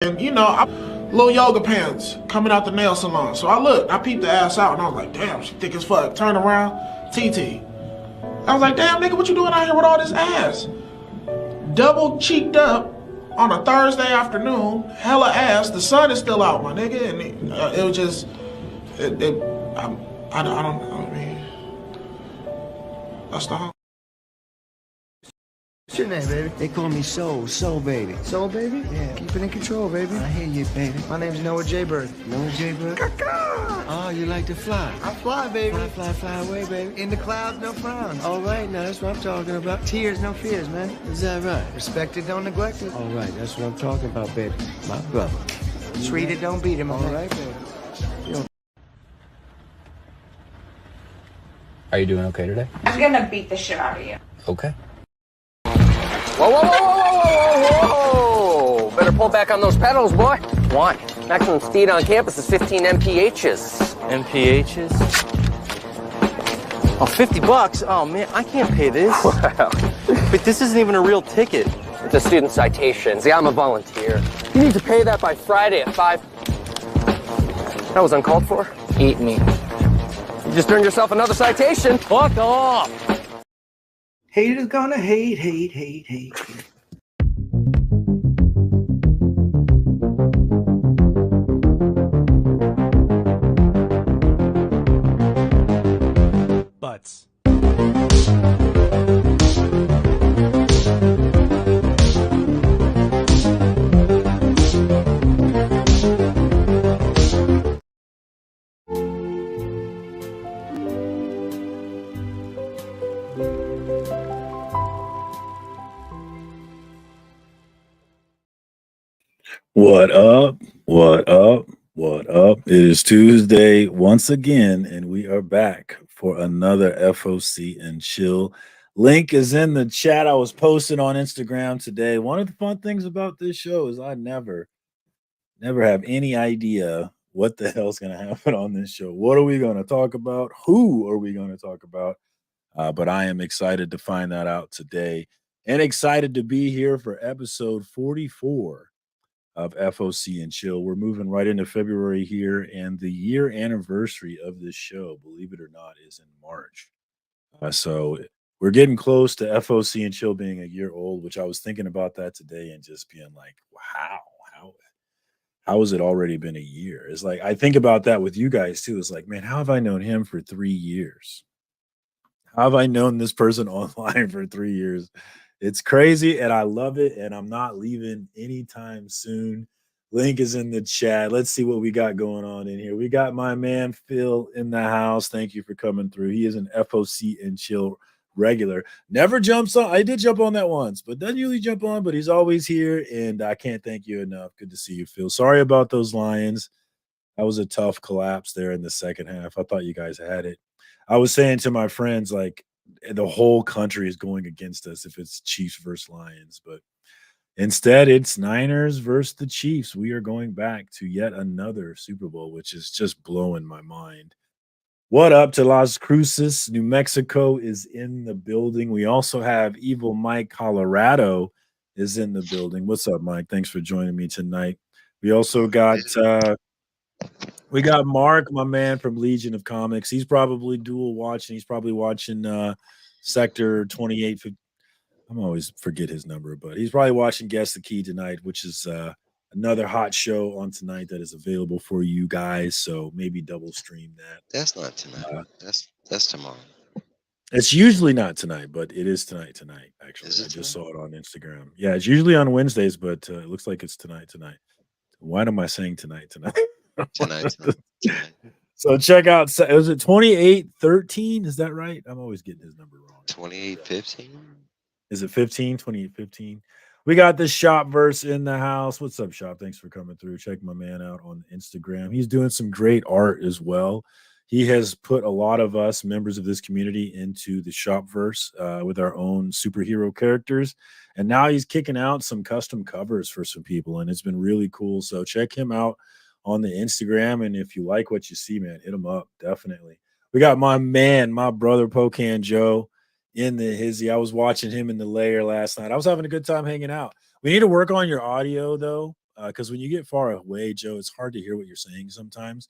And little yoga pants coming out the nail salon. So I peeped the ass out, and I was like, damn, she thick as fuck. Turn around, TT. I was like, damn, nigga, what you doing out here with all this ass? Double cheeked up on a Thursday afternoon, hella ass. The sun is still out, my nigga, and it was just, I don't know. I mean, that's the whole. What's your name, baby? They call me Soul Baby. Soul, baby? Yeah. Keep it in control, baby. I hear you, baby. My name's Noah J. Bird. Noah J. Bird? Oh, you like to fly? I fly, baby. Fly away, baby. In the clouds, no frowns. All right, now that's what I'm talking about. Tears, no fears, man. Is that right? Respect it, don't neglect it. All right, that's what I'm talking about, baby. My brother. Treat it, don't beat him. All right, baby. Are you doing okay today? I'm gonna beat the shit out of you. Okay. Whoa! Better pull back on those pedals, boy. Why? Maximum speed on campus is 15 mphs. MPHs? Oh, $50? Oh, man, I can't pay this. Wow. But this isn't even a real ticket. It's a student citation. See, I'm a volunteer. You need to pay that by Friday at 5. That was uncalled for. Eat me. You just earned yourself another citation. Fuck off! Haters gonna hate. Butts. What up? What up? What up? It is Tuesday once again, and we are back for another FOC and chill. Link is in the chat. I was posting on Instagram today. One of the fun things about this show is I never have any idea what the hell's going to happen on this show. What are we going to talk about? Who are we going to talk about? But I am excited to find that out today and excited to be here for episode 44 of FOC and Chill. We're moving right into February here, and the year anniversary of this show, believe it or not, is in March. So we're getting close to FOC and Chill being a year old, which I was thinking about that today and just being like, wow, how has it already been a year? It's like, I think about that with you guys too. It's like, man, how have I known him for 3 years? How have I known this person online for 3 years? It's crazy, and I love it, and I'm not leaving anytime soon. Link is in the chat. Let's see what we got going on in here. We got my man Phil in the house. Thank you for coming through. He is an FOC and Chill regular. Never jumps on. I did jump on that once, but doesn't usually jump on, but he's always here, and I can't thank you enough. Good to see you, Phil. Sorry about those Lions. That was a tough collapse there in the second half. I thought you guys had it. I was saying to my friends, like, the whole country is going against us if it's Chiefs versus Lions, but instead it's Niners versus the Chiefs. We are going back to yet another Super Bowl, which is just blowing my mind. What up to Las Cruces? New Mexico is in the building. We also have Evil Mike Colorado is in the building. What's up, Mike? Thanks for joining me tonight. We also got we got Mark, my man from Legion of Comics. He's probably dual watching. He's probably watching Sector 28. I'm always forget his number, but he's probably watching Guess the Key tonight, which is another hot show on tonight that is available for you guys. So maybe double stream that. That's not tonight. That's tomorrow. It's usually not tonight, but it is tonight. Actually, I just saw it on Instagram. Yeah, it's usually on Wednesdays, but it looks like it's tonight. Why am I saying tonight? Tonight. So check out, is it 2813? Is that right? I'm always getting his number wrong. 2815? Is it 15? 2815? We got the Shopverse in the house. What's up, Shop? Thanks for coming through. Check my man out on Instagram. He's doing some great art as well. He has put a lot of us members of this community into the Shopverse with our own superhero characters. And now he's kicking out some custom covers for some people, and it's been really cool. So check him out on the Instagram, and if you like what you see, man, hit him up. Definitely. We got my man, my brother Pocan Joe in the hizzy. I was watching him in the layer last night. I was having a good time hanging out. We need to work on your audio though. because when you get far away, Joe, it's hard to hear what you're saying sometimes.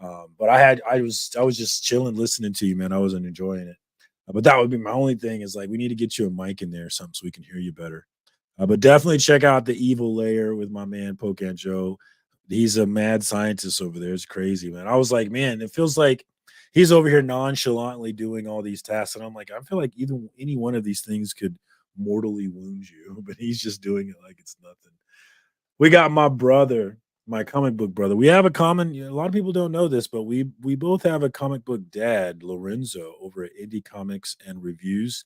But I was just chilling, listening to you, man. I wasn't enjoying it. But that would be my only thing is like we need to get you a mic in there or something so we can hear you better. But definitely check out the Evil Layer with my man Pocan Joe. He's a mad scientist over there. It's crazy, man. I was like, man, it feels like he's over here nonchalantly doing all these tasks, and I'm like, I feel like even any one of these things could mortally wound you, but he's just doing it like it's nothing. We got my brother, my comic book brother. We have a common. A lot of people don't know this, but we both have a comic book dad, Lorenzo, over at Indie Comics and Reviews.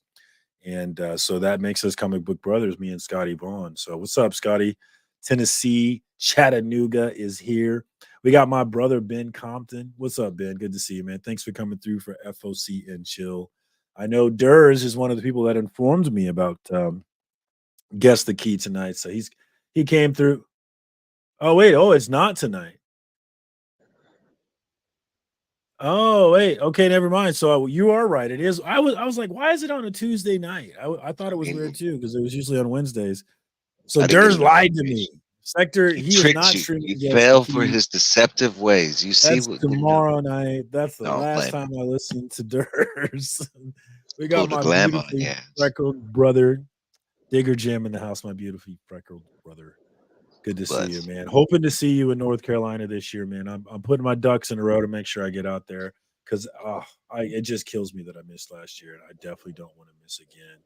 And so that makes us comic book brothers, me and Scotty Vaughn. So what's up, Scotty? Tennessee, Chattanooga is here. We got my brother, Ben Compton. What's up, Ben? Good to see you, man. Thanks for coming through for FOC and Chill. I know Durs is one of the people that informed me about Guess the Key tonight. So he came through. Oh, wait. Oh, it's not tonight. Oh, wait. Okay, never mind. So you are right. It is. I was like, why is it on a Tuesday night? I thought it was weird too because it was usually on Wednesdays. So I didn't get Durs lied to me. Sector, He he is tricked not you. streaming You Guess the fell for Key. his deceptive ways. You see That's what tomorrow night. That's the Don't last blame time I listened to Durs. We Pull got the my glam on, beautifully yeah. freckled brother, Digger Jim in the house. My beautifully freckled brother. Good to see you, Bless. man. Hoping to see you in North Carolina this year, man. I'm putting my ducks in a row to make sure I get out there because it just kills me that I missed last year, and I definitely don't want to miss again.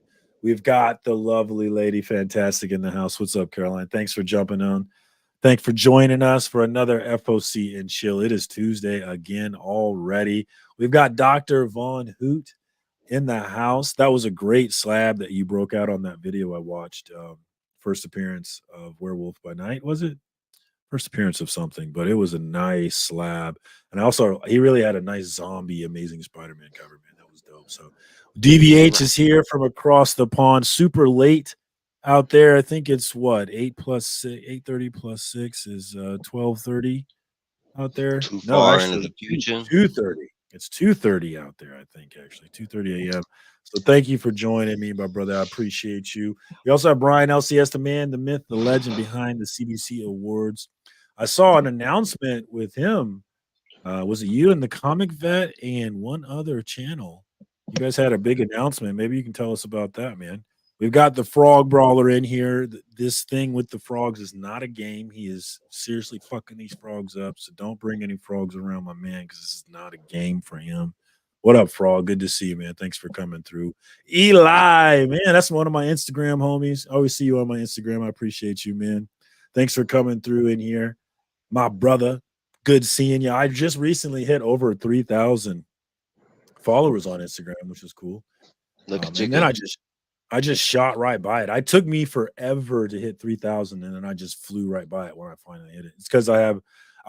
We've got the lovely lady, fantastic in the house. What's up, Caroline? Thanks for jumping on. Thanks for joining us for another FOC and Chill. It is Tuesday again already. We've got Dr. Von Hoot in the house. That was a great slab that you broke out on that video I watched. First appearance of Werewolf by Night, was it? First appearance of something, but it was a nice slab. And also, he really had a nice zombie Amazing Spider-Man cover, man. That was dope. So DVH is here from across the pond, super late out there. I think it's what 8:30 plus 6 is 12:30 out there. Too No, far into actually the future. 2:30. It's 2:30 out there, I think, actually. 2:30 a.m. So thank you for joining me, my brother. I appreciate you. We also have Brian LCS, the man, the myth, the legend behind the CBC Awards. I saw an announcement with him. Was it you and the Comic Vet and one other channel? You guys had a big announcement. Maybe you can tell us about that, man. We've got the Frog Brawler in here. This thing with the frogs is not a game. He is seriously fucking these frogs up. So don't bring any frogs around my man because this is not a game for him. What up, Frog? Good to see you, man. Thanks for coming through. Eli, man, that's one of my Instagram homies. I always see you on my Instagram. I appreciate you, man. Thanks for coming through in here. My brother, good seeing you. I just recently hit over 3,000 followers on Instagram, which is cool. Look at you. And then I just shot right by it. It took me forever to hit 3,000, and then I just flew right by it when I finally hit it. It's because I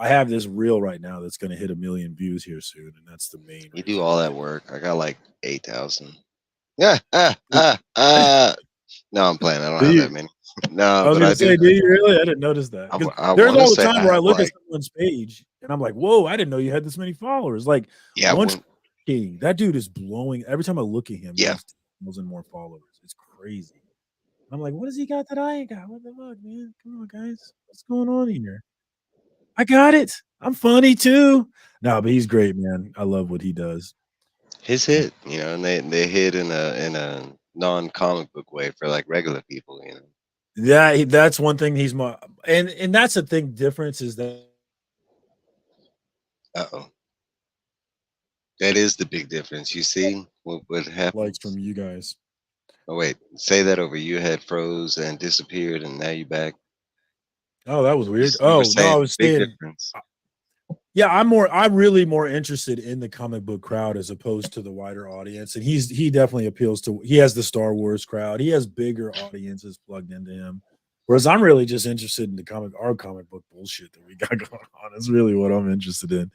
have this reel right now that's going to hit 1 million views here soon, and that's the main. You do all that work. I got like 8,000. Yeah. No, I'm playing. I don't have that many. No, I was but gonna I say, do. do you really? I didn't notice that. I There's wanna all the say time I where I have, look at like- someone's page and I'm like, whoa, I didn't know you had this many followers. Like, Yeah, that dude is blowing. Every time I look at him, he Yeah. has 2,000 more followers. It's crazy. I'm like, what has he got that I ain't got? What the fuck, man? Come on, guys. What's going on here? I got it. I'm funny too. No, but he's great, man. I love what he does. his hit, and they hit in a non-comic book way for like regular people, Yeah, that's one thing he's more, and that's the thing. Difference is that Uh-oh. That is the big difference. You see what happened? likes from you guys. Oh wait, say that over. You had froze and disappeared, and now you're back. Oh, that was weird. You were Oh no, I saying was big saying, difference. yeah, I'm really more interested in the comic book crowd as opposed to the wider audience. And he definitely appeals to. He has the Star Wars crowd. He has bigger audiences plugged into him. Whereas I'm really just interested in our comic book bullshit that we got going on. Is really what I'm interested in.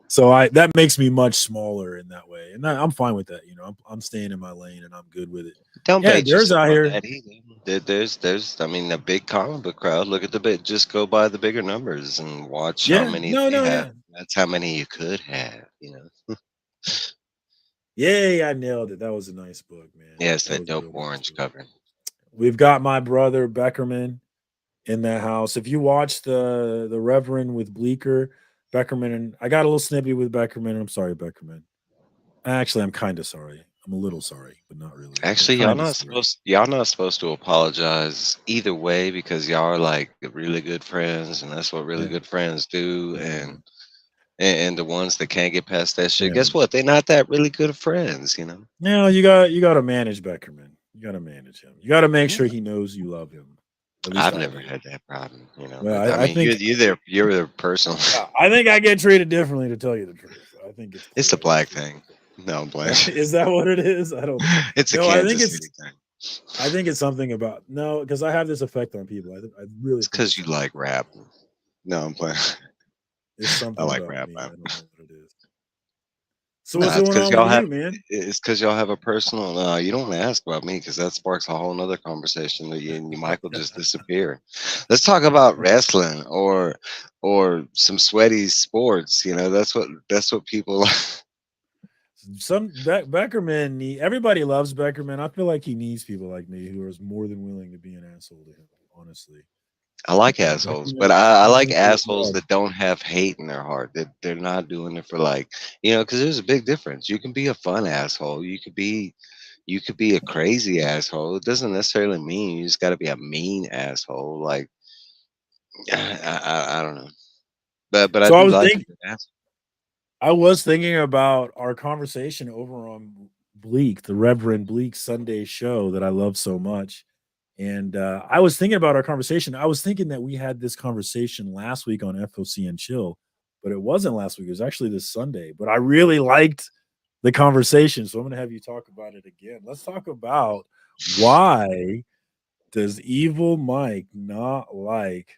So that makes me much smaller in that way, and I'm fine with that. I'm staying in my lane, and I'm good with it. Don't Yeah, bait there's yourself out on here. that either. There's I mean, a big comic book crowd. Look at the bit. Just go by the bigger numbers and watch how Yeah, many no, they no, have. yeah. That's how many you could have. Yay, I nailed it. That was a nice book, man. Yeah, it's That that was a dope real nice orange book. cover. We've got my brother Beckerman in that house. If you watch the Reverend with Bleecker, Beckerman, and I got a little snippy with Beckerman. I'm sorry, Beckerman. Actually, I'm kind of sorry. I'm a little sorry, but not really. Actually, y'all not supposed to apologize either way because y'all are like really good friends, and that's what really Yeah. good friends do. Yeah. And the ones that can't get past that shit, Yeah. guess what? They're not that really good friends, you know. No, you got to manage Beckerman. You got to manage him. You got to make Yeah. sure he knows you love him. At least I've I never do. had that problem, you know. Well, But I I mean, think you're their personal. I think I get treated differently, to tell you the truth. I think it's It's clear a I get black treated thing. No, black. Is that what it is? I don't. It's a No, I think Kansas it's. City thing. I think it's something about no, because I have this effect on people. I really It's think because it's you something. like rap. No, I'm playing. It's I something like about rap. me. I don't know what it is. So what's Nah, it's going because on with y'all have. you, man? It's because y'all have a personal. You don't ask about me because that sparks a whole nother conversation that you and you Michael just disappear. Let's talk about wrestling or some sweaty sports. You know, that's what people. Some Beckerman. Everybody loves Beckerman. I feel like he needs people like me who are more than willing to be an asshole to him. Honestly, I like assholes, but Beckerman, I like Beckerman is assholes love. that don't have hate in their heart. That they're not doing it for like, you know, because there's a big difference. You can be a fun asshole. You could be a crazy asshole. It doesn't necessarily mean you just got to be a mean asshole. Like I don't know, but I So do like a good asshole. I was thinking about our conversation over on Bleak, the Reverend Bleak Sunday show that I love so much. And I was thinking about our conversation. I was thinking that we had this conversation last week on FOC and Chill, but it wasn't last week. It was actually this Sunday. But I really liked the conversation. So I'm going to have you talk about it again. Let's talk about why does Evil Mike not like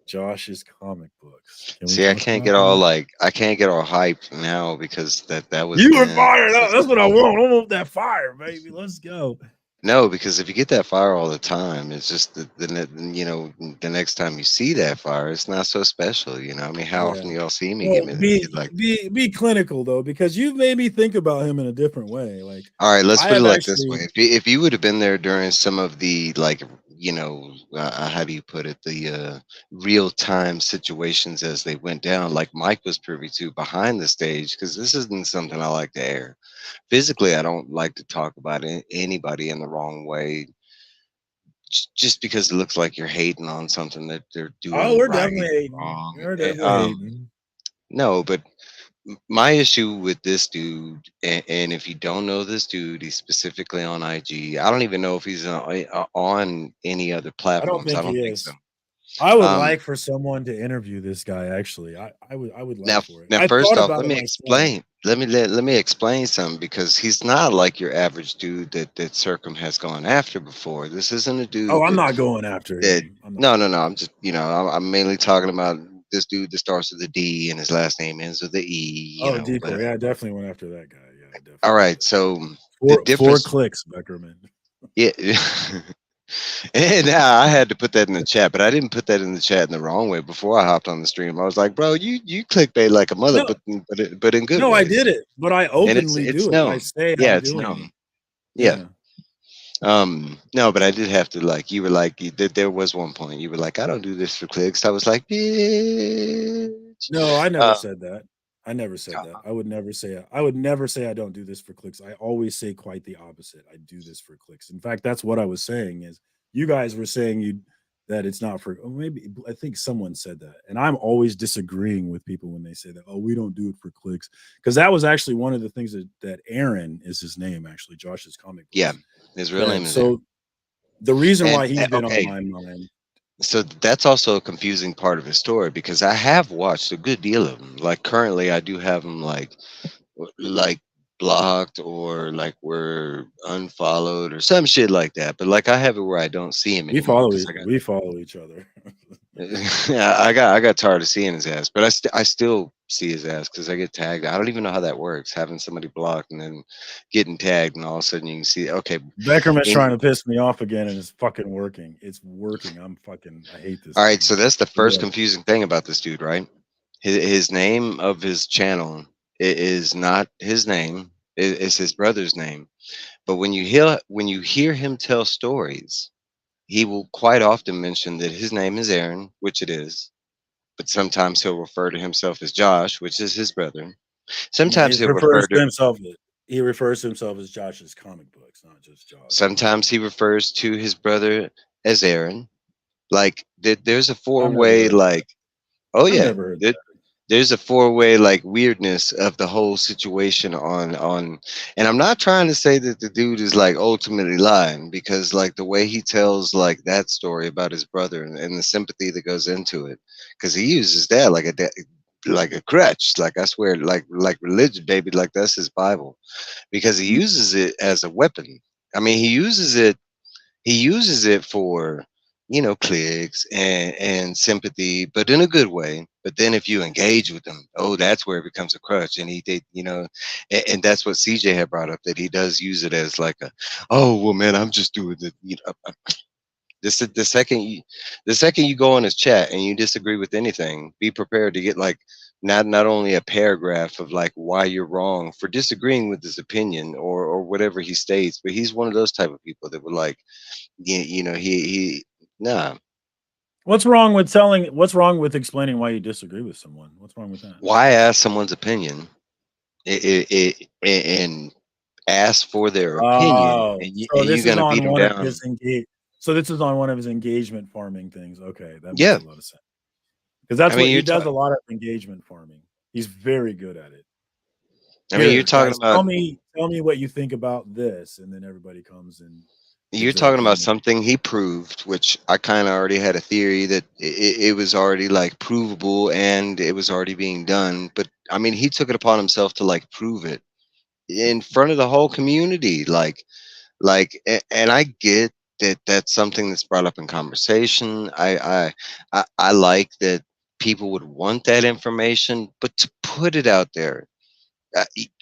Josh's comic books? Can we See, talk about that? I can't get all hyped now because that was You were then. fired up. That's what I want. I want that fire, baby. Let's go. No, because if you get that fire all the time, it's just you know the next time you see that fire, it's not so special. You know, I mean, how Yeah. often y'all see me Well, get like that? be clinical though, because you made me think about him in a different way. Like All right, let's I put it have like this way: actually. if you would have been there during some of the like, you know, how do you put it, the real time situations as they went down, like Mike was privy to behind the stage, because this isn't something I like to air. Physically, I don't like to talk about anybody in the wrong way, just because it looks like you're hating on something that they're Oh, doing we're right definitely or hating. wrong. We're definitely hating. No, but my issue with this dude, and if you don't know this dude, he's specifically on IG. I don't even know if he's on any other I don't platforms. I think he don't think so. is. I would Um, like for someone to interview this guy. Actually, I would now, like for it. now, I first thought off, about let it me myself. explain. Let me explain something because he's not like your average dude that Circum has gone after before. This isn't a Oh, dude I'm not going after that him. I'm not. no. I'm just I'm mainly talking about this dude that starts with a D and his last name ends with a E. You Oh, know, Decor. but Yeah, I definitely went after that guy. Yeah, I all definitely right. did. So the Four difference, clicks, Beckerman. yeah. And I had to put that in the chat, but I didn't put that in the chat in the wrong way. Before I hopped on the stream, I was like, "Bro, you clickbait like a mother, No, but in good no, I did ways." it, but I And openly it's do it. I known. say Yeah, I'm it's doing it. known. Yeah. Yeah. No, but I did have to like. You were like, there was one point you were like, "I don't do this for clicks." I was like, "Bitch." No, I never Uh, said that. I never said that. I would never say I don't do this for clicks. I always say quite the opposite. I do this for clicks. In fact, that's what I was saying is you guys were saying you that it's not for maybe I think someone said that. And I'm always disagreeing with people when they say that, oh, we don't do it for clicks. Because that was actually one of the things that Aaron is his name, actually, Josh's comic yeah, books. his real name That is Aaron. so the reason And why he's been on okay, my mind. so that's also a confusing part of his story because I have watched a good deal of them. Like currently, I do have them like blocked or like we're unfollowed or some shit like that. But like I have it where I don't see him anymore because We follow each other. yeah, I got tired of seeing his ass, but I still see his ass because I get tagged. I don't even know how that works. Having somebody blocked and then getting tagged, and all of a sudden you can see. Okay, Beckerman's trying any, to piss me off again, and it's fucking working. It's working. I hate this all right. thing, So man. that's the first Yeah. confusing thing about this dude, right? His name of his channel is not his name. It's his brother's name. But when you hear him tell stories, he will quite often mention that his name is Aaron, which it is, but sometimes he'll refer to himself as Josh, which is his brother. Sometimes He he'll refers refer to to himself. He refers to himself as Josh's comic books, not just Josh. sometimes he refers to his brother as Aaron. Like there's a I've never four-way heard that. like oh I've yeah, never heard there, that. there's a four-way like weirdness of the whole situation on and I'm not trying to say that the dude is like ultimately lying because like the way he tells like that story about his brother and the sympathy that goes into it because he uses that like like a crutch, like I swear, like religion, baby, like that's his Bible because he Mm. uses it as a weapon. I mean, he uses it for clicks and sympathy, but in a good way. But then if you engage with them, oh, that's where it becomes a crutch. And he did, and that's what CJ had brought up, that he does use it as like a, oh well, man, I'm just doing the the second you go on his chat and you disagree with anything, be prepared to get like not only a paragraph of like why you're wrong for disagreeing with his opinion or whatever he states, but he's one of those type of people that would like he nah. What's wrong with telling? What's wrong with explaining why you disagree with someone? What's wrong with that? Why ask someone's opinion and ask for their opinion Oh, and, so you're this is gonna beat on them one of down? his engage. So this is on one of his engagement farming things. Okay, that makes Yeah, a lot of sense because that's I what mean he you're does. talking. A lot of engagement farming. He's very good at it. I mean you're Here, talking guys, about tell me what you think about this, and then everybody comes and you're gives their talking about opinion. something he proved, which I kind of already had a theory that it was already like provable and it was already being done. But I mean, he took it upon himself to like prove it in front of the whole community, and I get that that's something that's brought up in conversation. I like that people would want that information, but to put it out there,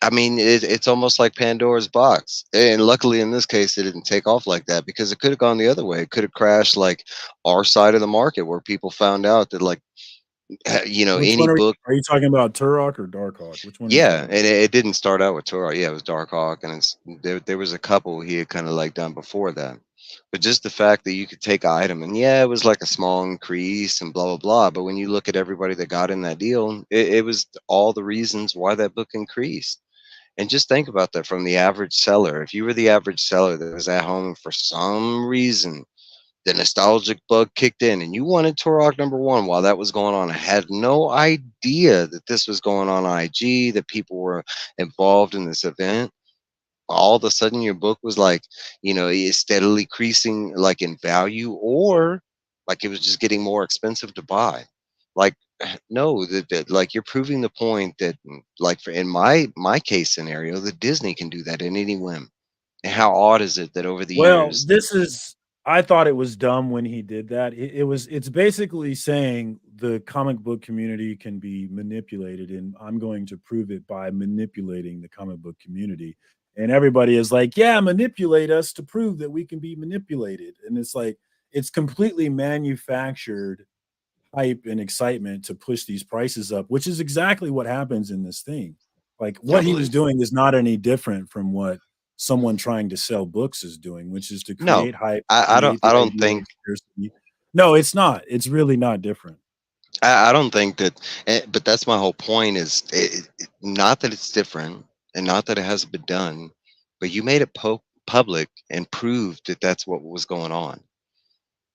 I mean, it's almost like Pandora's box. And luckily, in this case, it didn't take off like that because it could have gone the other way. It could have crashed like our side of the market where people found out that, like, Which any one book. are you talking about? Turok or Darkhawk? Which one are you Yeah, talking and about? it didn't start out with Torah. Yeah, it was Darkhawk, and there was a couple he had kind of like done before that. But just the fact that you could take an item, and yeah, it was like a small increase and blah blah blah. But when you look at everybody that got in that deal, it was all the reasons why that book increased. And just think about that from the average seller. If you were the average seller that was at home and for some reason the nostalgic bug kicked in and you wanted Turok #1 while that was going on, I had no idea that this was going on IG, that people were involved in this event. All of a sudden your book was like, it's steadily increasing like in value, or like it was just getting more expensive to buy. Like no, that like you're proving the point that like for in my case scenario, that Disney can do that in any whim. And how odd is it that over the Well, years. I thought it was dumb when he did that. It's basically saying the comic book community can be manipulated, and I'm going to prove it by manipulating the comic book community. And everybody is like, yeah, manipulate us to prove that we can be manipulated. And it's like, it's completely manufactured hype and excitement to push these prices up, which is exactly what happens in this thing. Like I what he was believe doing is not any different from what someone trying to sell books is doing, which is to no, create hype, I don't create I the don't idea of think scarcity. No, it's not. It's really not different. I don't think that, but that's my whole point. Is not that it's different, and not that it hasn't been done, but you made it public and proved that that's what was going on.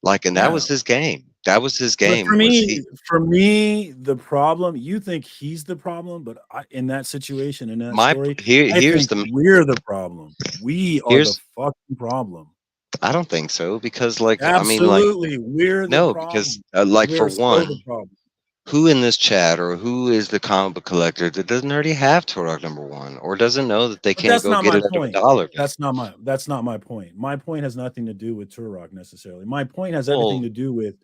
Like, and that Yeah. was his game. That was his But game. Was he? for me, the problem, you think he's the problem, but in that situation, in that My story, here. I Here's think the. we're the problem. We are the Here's. fucking problem. I don't think so because, like, I mean, like, Absolutely, we're the no, because, problem. like, for We're so the one, problem. who in this chat or who is the comic book collector that doesn't already have Turok #1 or doesn't know that they But can't that's go not get my it at a point. dollar? That's not my point. My point has nothing to do with Turok necessarily. Well, My point has everything to do with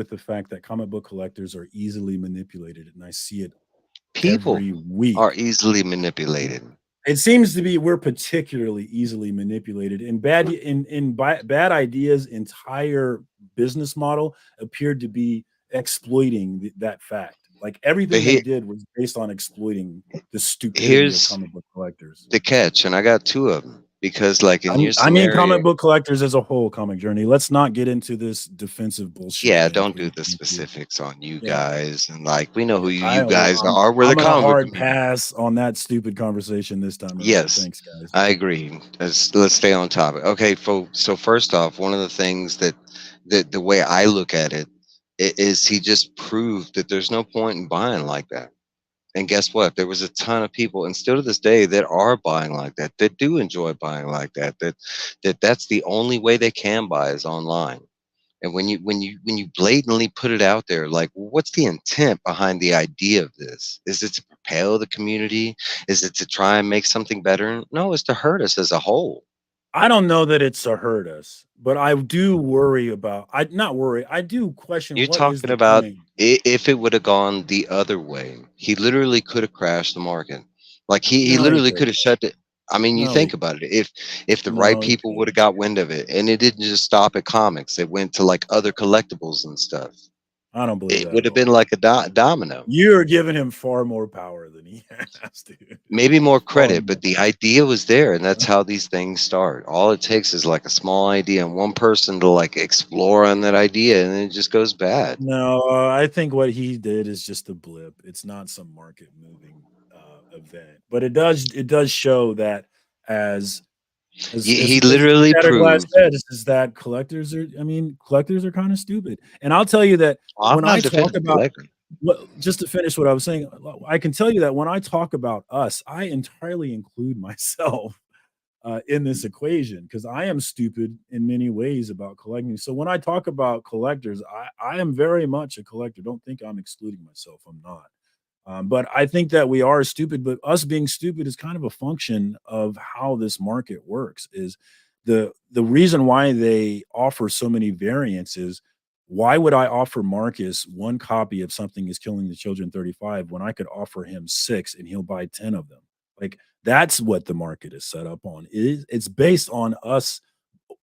the fact that comic book collectors are easily manipulated, and I see it people every week. are easily manipulated. It seems to be we're particularly easily manipulated, and bad ideas entire business model appeared to be exploiting that fact. Like But everything they did was based on exploiting the stupidity of here's comic book collectors. the catch, and I got two of them. because like in your I mean, scenario, comic book collectors as a whole, comic journey. Let's not get into this defensive bullshit yeah, again, don't do please. the Thank you. specifics on you Yeah, guys, and like we know who you well, guys are. We're the I'm gonna comic book hard community. pass on that stupid conversation this time around. Yes, Thanks, guys. I agree. Let's stay on topic. Okay, folks. So first off, one of the things that the way I look at it is he just proved that there's no point in buying like that. And guess what? There was a ton of people, and still to this day, that are buying like that. That do enjoy buying like that. That's the only way they can buy is online. And when you blatantly put it out there, like, what's the intent behind the idea of this? Is it to propel the community? Is it to try and make something better? No, it's to hurt us as a whole. I don't know that it's to hurt us, but I do worry about. I not worry. I do question You're what is talking the about point. if it would have gone the other way, he literally could have crashed the market. Like he No, he literally could could. have shut it. I mean, you No, he think could. about it. If the right No, he people would have couldn't. got wind of it, and it didn't just stop at comics, it went to like other collectibles and stuff. I don't believe It that would at have been all. like a domino. You're giving him far more power than he has, dude. Maybe more Far credit, more. but the idea was there, and that's how these things start. All it takes is like a small idea and one person to like explore on that idea, and then it just goes bad. No, I think what he did is just a blip. It's not some market moving event, but it does show that as He as literally Scatterglass proved. said, is that collectors are. I mean, collectors are kind of stupid. And I'll tell you that I'm when I not talk defending about collector. just to finish what I was saying, I can tell you that when I talk about us, I entirely include myself in this equation because I am stupid in many ways about collecting. So when I talk about collectors, I am very much a collector. Don't think I'm excluding myself. I'm not. But I think that we are stupid, but us being stupid is kind of a function of how this market works. Is the reason why they offer so many variants is why would I offer Marcus one copy of Something is Killing the Children 35 when I could offer him six and he'll buy 10 of them? Like that's what the market is set up on. It's based on us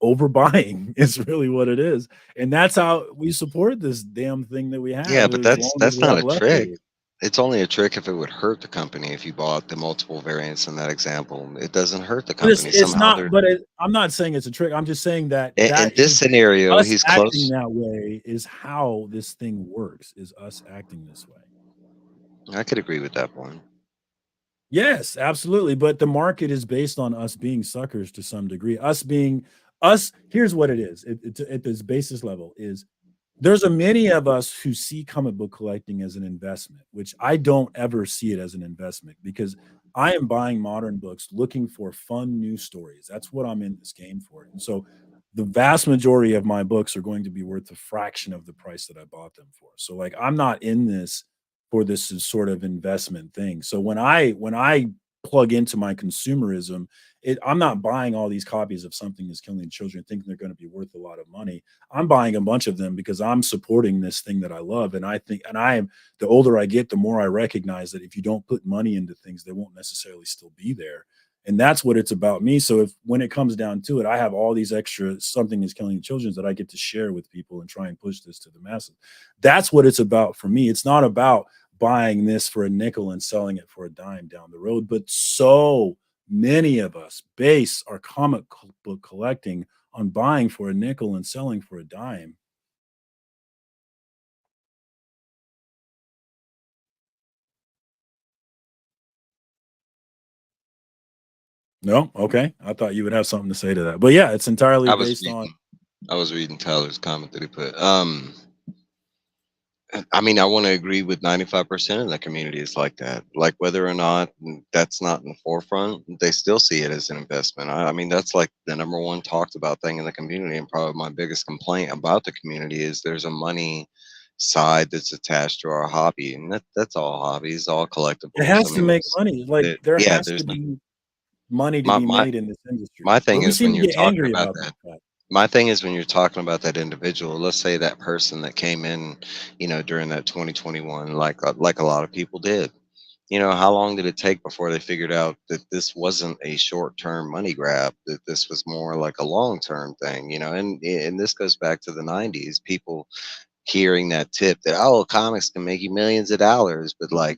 overbuying is really what it is. And that's how we support this damn thing that we Yeah, have but as long as that's we not have a trick. leftovers. It's only a trick if it would hurt the company if you bought the multiple variants in that example. It doesn't hurt the But company. it's Somehow not. they're But I'm not saying it's a trick. I'm just saying that in that this is scenario, us he's acting close. that way is how this thing works. Is us acting this way. I could agree with that point. Yes, absolutely. But the market is based on us being suckers to some degree. Us being us. Here's what it is. At this basis level is there's a many of us who see comic book collecting as an investment, which I don't ever see it as an investment because I am buying modern books looking for fun new stories. That's what I'm in this game for. And so the vast majority of my books are going to be worth a fraction of the price that I bought them for. So like I'm not in this for this sort of investment thing. So when I plug into my consumerism, I'm not buying all these copies of Something is Killing Children thinking they're going to be worth a lot of money. I'm buying a bunch of them because I'm supporting this thing that I love. And I think, and I am, the older I get, the more I recognize that if you don't put money into things, they won't necessarily still be there. And that's what it's about me. So if when it comes down to it, I have all these extra Something is Killing Children that I get to share with people and try and push this to the masses. That's what it's about for me. It's not about buying this for a nickel and selling it for a dime down the road, but so many of us base our comic book collecting on buying for a nickel and selling for a dime. No, okay. I thought you would have something to say to that, but yeah, it's entirely I was based on. reading I was reading Tyler's comment that he put. I mean, I want to agree with 95% of the community is like that. Like whether or not that's not in the forefront, they still see it as an investment. I mean, that's like the number one talked about thing in the community, and probably my biggest complaint about the community is there's a money side that's attached to our hobby, and that's all hobbies, all It collectibles. I has to mean, make money. Like there yeah, has to there's no, be money to my be my made in this industry, my but thing we is seem when to you're get talking angry about about that. that fact. My thing is when you're talking about that individual, let's say that person that came in, during that 2021, like a lot of people did. How long did it take before they figured out that this wasn't a short-term money grab, that this was more like a long-term thing, and this goes back to the 90s, people hearing that tip that, oh, comics can make you millions of dollars, but like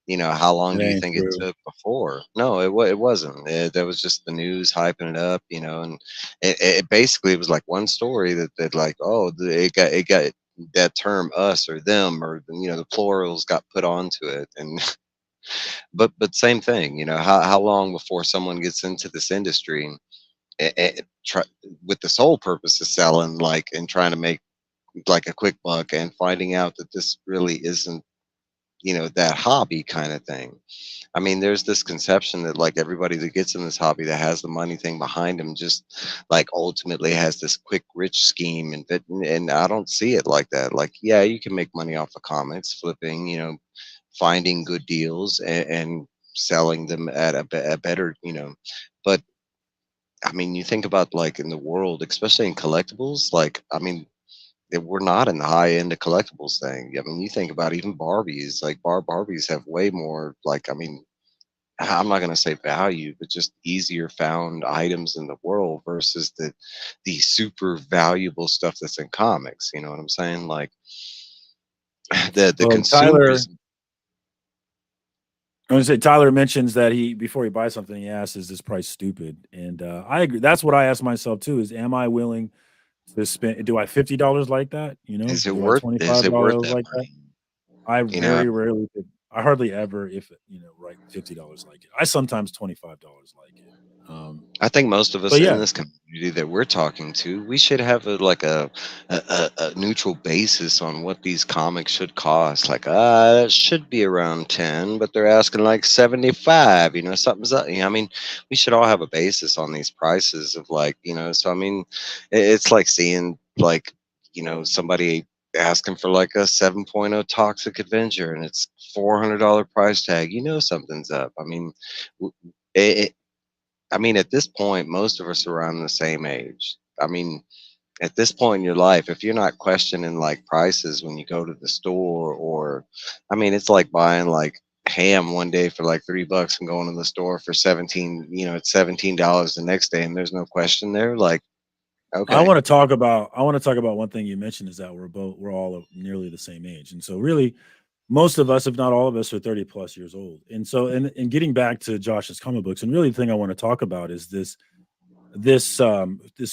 You know, how long It do you ain't think it true. took before? No, it wasn't. There was just the news hyping it up, you know, and it basically it was like one story that like, oh, it got that term us or them or you know the plurals got put onto it, and but same thing, you know, how long before someone gets into this industry try, with the sole purpose of selling like and trying to make like a quick buck and finding out that this really isn't you know that hobby kind of thing. I mean, there's this conception that like everybody that gets in this hobby that has the money thing behind them just like ultimately has this quick rich scheme and I don't see it like that. Like, yeah, you can make money off of comics, flipping, you know, finding good deals and selling them at a better, you know, but I mean, you think about like in the world, especially in collectibles, like I mean, we're not in the high end of collectibles thing. I mean, you think about even Barbies, like Barbies have way more like I mean, I'm not gonna say value, but just easier found items in the world versus the super valuable stuff that's in comics. You know what I'm saying? Like the Well, Tyler, consumers. I want to say Tyler mentions that he before he buys something, he asks, "Is this price stupid?" And I agree. That's what I ask myself too: Is am I willing to spend? Do I $50 like that? You know, do I twenty Is five it worth dollars that like that? money? I You know, very rarely. I hardly ever, if you know, write $50 like it. I sometimes $25 like it. I think most of us But in yeah, this community that we're talking to, we should have a neutral basis on what these comics should cost. Like, it should be around 10, but they're asking like 75. You know, something's up. You know, I mean, we should all have a basis on these prices of like, you know. So I mean, it's like seeing like, you know, somebody asking for like a 7.0 Toxic Avenger, and it's $400 price tag. You know, something's up. I mean. w- It, I mean, at this point, most of us are around the same age. I mean, at this point in your life, if you're not questioning like prices when you go to the store, or, I mean, it's like buying like ham one day for like $3 and going to the store for 17, you know, it's $17 the next day, and there's no question there. Like, okay, I want to talk about one thing you mentioned is that we're all nearly the same age, and so really most of us, if not all of us, are 30 plus years old. And so, and getting back to Josh's comic books, and really the thing I want to talk about is this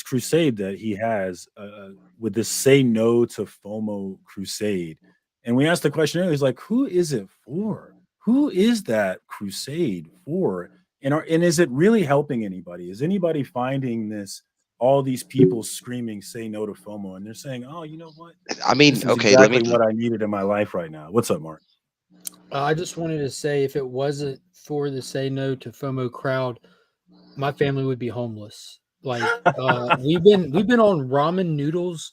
crusade that he has with this "Say No to FOMO" crusade. And we asked the question earlier, he's like, who is it for? Who is that crusade for? And is it really helping anybody? Is anybody finding this? All these people screaming "Say no to FOMO," and they're saying, "Oh, you know what? I mean, This is okay, let me. exactly what I needed in my life right now." What's up, Mark? I just wanted to say if it wasn't for the Say No to FOMO crowd, my family would be homeless. Like we've been on ramen noodles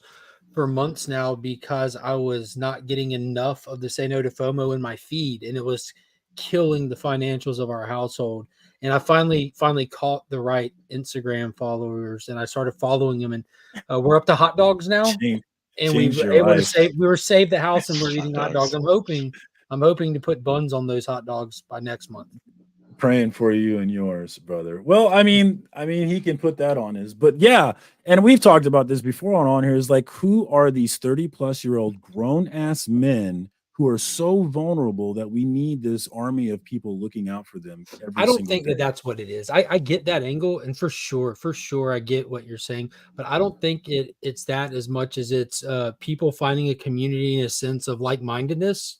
for months now because I was not getting enough of the Say No to FOMO in my feed, and it was killing the financials of our household. And I finally caught the right Instagram followers, and I started following them, and we're up to hot dogs now, Change, and we changed were your able to life. save. We were saved the house, and we're Hot eating hot dogs. dogs. I'm hoping to put buns on those hot dogs by next month. Praying for you and yours, brother. Well, I mean, he can put that on his, but yeah, and we've talked about this before on here. Is like, who are these 30-plus-year-old grown ass men who are so vulnerable that we need this army of people looking out for them every I don't single think that day? that's what it is. I get that angle, and for sure, I get what you're saying. But I don't think it's that as much as it's people finding a community in a sense of like mindedness.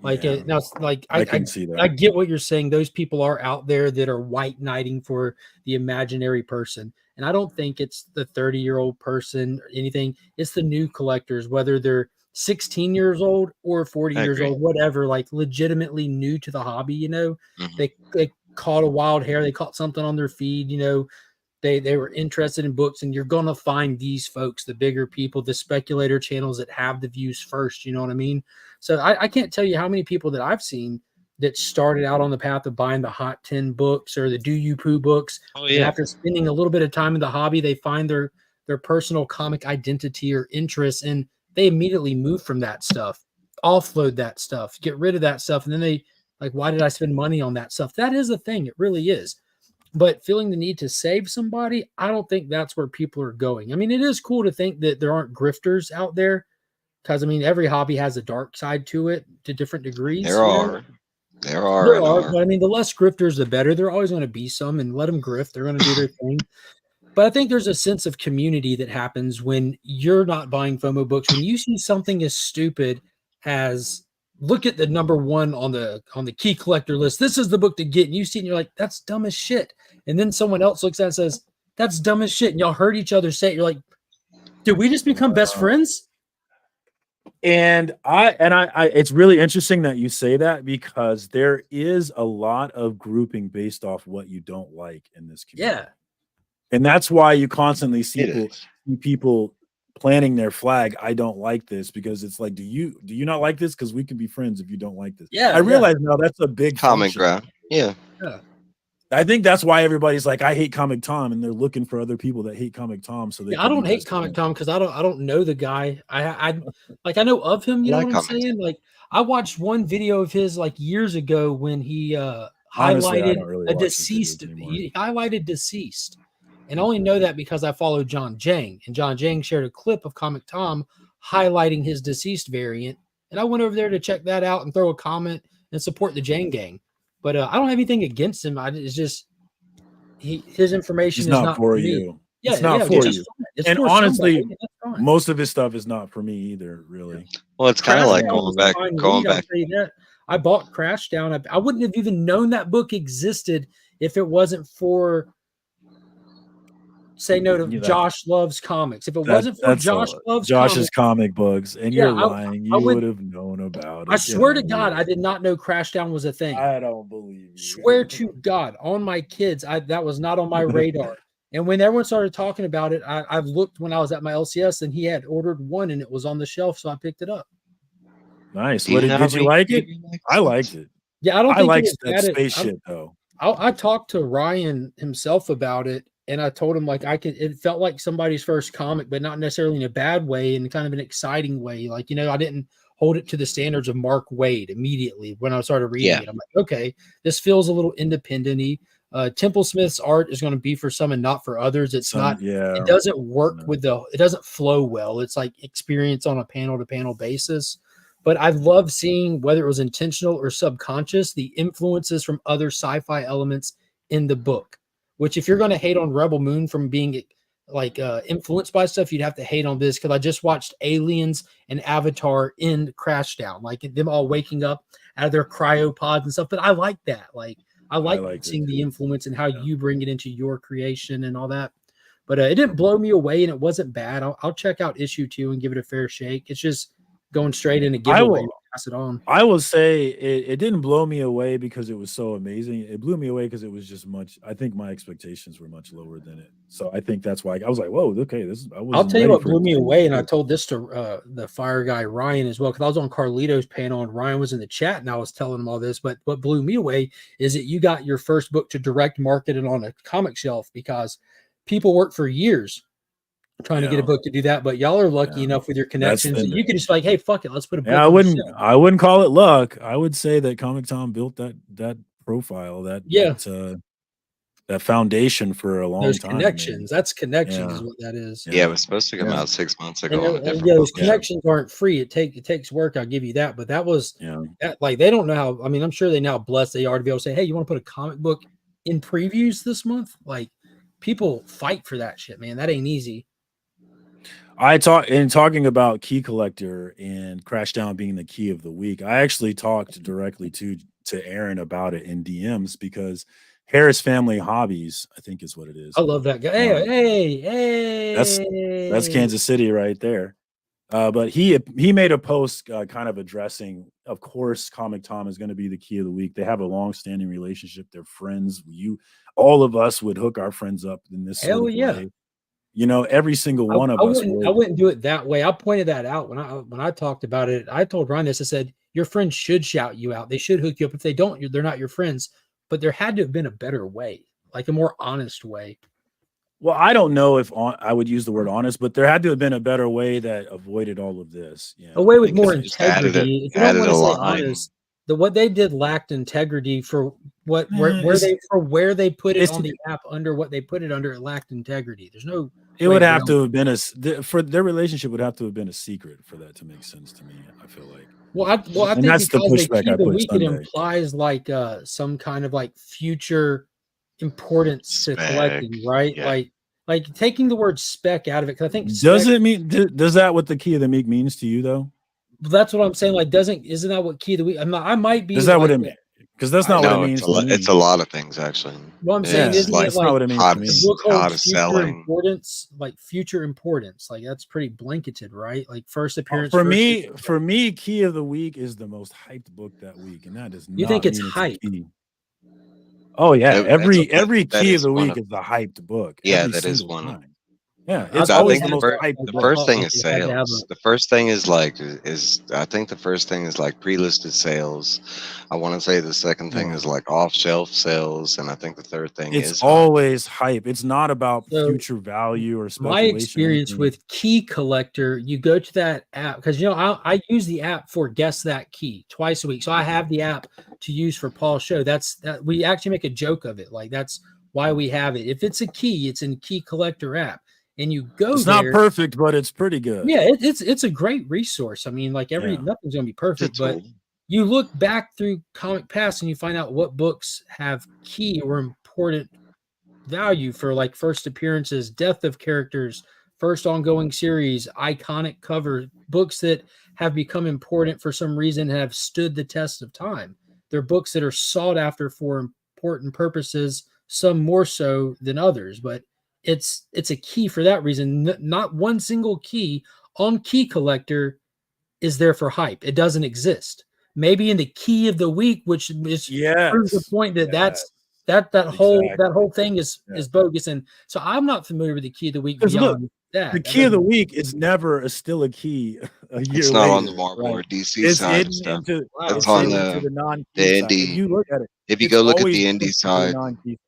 Like Yeah, it now, it's like I can see I that. get what you're saying. Those people are out there that are white knighting for the imaginary person, and I don't think it's the 30-year-old person or anything. It's the new collectors, whether they're 16 years old or 40 I years agree. old, whatever. Like legitimately new to the hobby. Hmm. They caught a wild hair. They caught something on their feed. They were interested in books, and you're gonna find these folks, the bigger people, the speculator channels that have the views first. You know what I mean? So I can't tell you how many people that I've seen that started out on the path of buying the Hot 10 books or the Do You Poo books, Oh and yeah. after spending a little bit of time in the hobby, they find their personal comic identity or interest, and they immediately move from that stuff, offload that stuff, get rid of that stuff, and then they like, why did I spend money on that stuff? That is a thing. It really is. But feeling the need to save somebody, I don't think that's where people are going. I mean, it is cool to think that there aren't grifters out there because I mean, every hobby has a dark side to it to different degrees, There are. There are There and are, are. but I mean, the less grifters, the better. There are always going to be some, and let them grift. They're going to do their thing. But I think there's a sense of community that happens when you're not buying FOMO books. When you see something as stupid as look at the number one on the key collector list. This is the book to get. And you see it and you're like, that's dumb as shit. And then someone else looks at it and says, that's dumb as shit. And y'all heard each other say it. You're like, did we just become best friends? And I it's really interesting that you say that, because there is a lot of grouping based off what you don't like in this community. Yeah. And that's why you constantly see It people planting their flag. I don't like this, because it's like, do you not like this? Because we can be friends if you don't like this. Yeah, I realize now that's a big common function. ground. Yeah. I think that's why everybody's like, I hate Comic Tom, and they're looking for other people that hate Comic Tom. So they I don't hate Comic Tom because I don't know the guy. I know of him. You know like what I'm Comic saying? Like I watched one video of his like years ago when he Honestly, I highlighted don't really a watch his videos deceased. anymore. He highlighted deceased, and I only know that because I follow John Jang, and John Jang shared a clip of Comic Tom highlighting his deceased variant, and I went over there to check that out and throw a comment and support the Jang gang. But I don't have anything against him. It's just his information He's is not for me. you. Yeah, It's not yeah, for it's you. just fun. It's And for honestly, somebody, that's fine. most of his stuff is not for me either, really. Well, it's kind of like Crashdown was going a back, fine going read, I'll back. tell you that. I bought Crashdown. I wouldn't have even known that book existed if it wasn't for Say No to Yeah, that- Josh Loves Comics. If it wasn't for That's Josh Loves Josh's Comics, comic books, and Yeah, you're lying. You I would- would have known about it. I swear to Get God, out I of did not know Crashdown was a thing. here. I don't believe you. Swear to God, on my kids, that was not on my radar. And when everyone started talking about it, I've looked when I was at my LCS, and he had ordered one, and it was on the shelf, so I picked it up. Nice. Do you know how Did you many like it? people like I this? liked it. Yeah, I don't I think liked it was that bad. space shit though. I talked to Ryan himself about it, and I told him like it felt like somebody's first comic, but not necessarily in a bad way, in kind of an exciting way. Like, I didn't hold it to the standards of Mark Waid immediately when I started reading it. I'm like, okay, this feels a little independent-y. Temple Smith's art is going to be for some and not for others. It doesn't work it doesn't flow well. It's like experience on a panel-to-panel basis. But I love seeing, whether it was intentional or subconscious, the influences from other sci-fi elements in the book. Which, if you're going to hate on Rebel Moon from being like influenced by stuff, you'd have to hate on this, because I just watched Aliens and Avatar in Crashdown, like them all waking up out of their cryopods and stuff. But I like that. Like I like seeing the influence and how you bring it into your creation and all that. But it didn't blow me away, and it wasn't bad. I'll check out issue 2 and give it a fair shake. It's just going straight in a giveaway. Pass it on. I will say it didn't blow me away because it was so amazing. It blew me away because it was just much. I think my expectations were much lower than it. So I think that's why I was like, "Whoa, okay, this is." I'll tell you what blew me away, and I told this to the fire guy Ryan as well, because I was on Carlito's panel and Ryan was in the chat, and I was telling him all this. But what blew me away is that you got your first book to direct market it on a comic shelf, because people work for years trying to get a book to do that, but y'all are lucky enough with your connections that you can just like, hey, fuck it, let's put a book. I wouldn't call it luck. I would say that Comic Tom built that profile, that foundation for a long time. Connections. That's connections is what that is. Yeah, it was supposed to come out 6 months ago. Those connections aren't free. It takes work. I'll give you that. But that was like, they don't know how. I mean, I'm sure they know how blessed they are to be able to say, hey, you want to put a comic book in previews this month? Like, people fight for that shit, man. That ain't easy. Talking about Key Collector and Crashdown being the key of the week, I actually talked directly to Aaron about it in DMs, because Harris Family Hobbies, I think is what it is. I love that guy. Hey. That's Kansas City right there. But he made a post kind of addressing, of course, Comic Tom is going to be the key of the week. They have a long-standing relationship. They're friends. All of us would hook our friends up in this sort of way. Every single one of us. I wouldn't do it that way. I pointed that out when I talked about it. I told Ryan this. I said, your friends should shout you out. They should hook you up. If they don't, they're not your friends. But there had to have been a better way, like a more honest way. Well, I don't know if I would use the word honest, but there had to have been a better way that avoided all of this. A way with more integrity. If you don't want to say honest, what they did lacked integrity for where they put it on the app under what they put it under. It lacked integrity. There's no. It would have to have been for their relationship would have to have been a secret for that to make sense to me. I feel like I And think that's the because the pushback key I of the put week, it Sunday. implies like some kind of like future importance to Spec, collecting, right? yeah. Like taking the word spec out of it, because I think Does spec, it mean does that what the key of the week means to you though? that's what I'm saying. Like, isn't that what key of the week? I might be Is that what like, it means? Because that's not what it No, means to it's me. a lot of things actually. what I'm saying, Yeah, isn't It's it that's like not like what it means to the me. book holds hottest future selling. importance, like future importance, like that's pretty blanketed, right? Like first appearance. For me, key of the week is the most hyped book that week, and that does You think not it's mean it's a hype? key. Oh yeah, every That key of is the one week of is the hyped book yeah, every that is single one of. time. Yeah, I it's I thought it always think the had most to. hyped the book. first I thing thought is it had to have a. sales. The first thing is like I think the first thing is like pre-listed sales. I want to say the second thing Yeah. is like off-shelf sales, and I think the third thing It's is hype. always hype. It's not about So future value or my speculation or experience anything. with Key Collector, you go to that app because I use the app for Guess That Key twice a week. So I have the app to use for Paul's show. That we actually make a joke of it. Like that's why we have it. If it's a key, it's in Key Collector app, and you go It's not there. perfect, but it's pretty good. Yeah, it's a great resource. I mean, like Yeah. nothing's gonna be It's a perfect, but tool. you look back through Comic Pass and you find out what books have key or important value for like first appearances, death of characters, first ongoing series, iconic cover, books that have become important for some reason and have stood the test of time. They're books that are sought after for important purposes, some more so than others, but it's a key for that reason. Not one single key on Key Collector is there for hype. It doesn't exist. Maybe in the key of the week, which is proves the Yes. point that Yes. that whole Exactly. thing is Yeah. bogus. And so I'm not familiar with the key of the week Because look, beyond that. the That key of the doesn't. week is never still a key a year It's not on the later, Marvel right? or DC It's side of hidden stuff. into Wow. It's it's on hidden into the non-key the side. If indie. you look at it, If you it's go look at always the hidden indie into the side, non-key.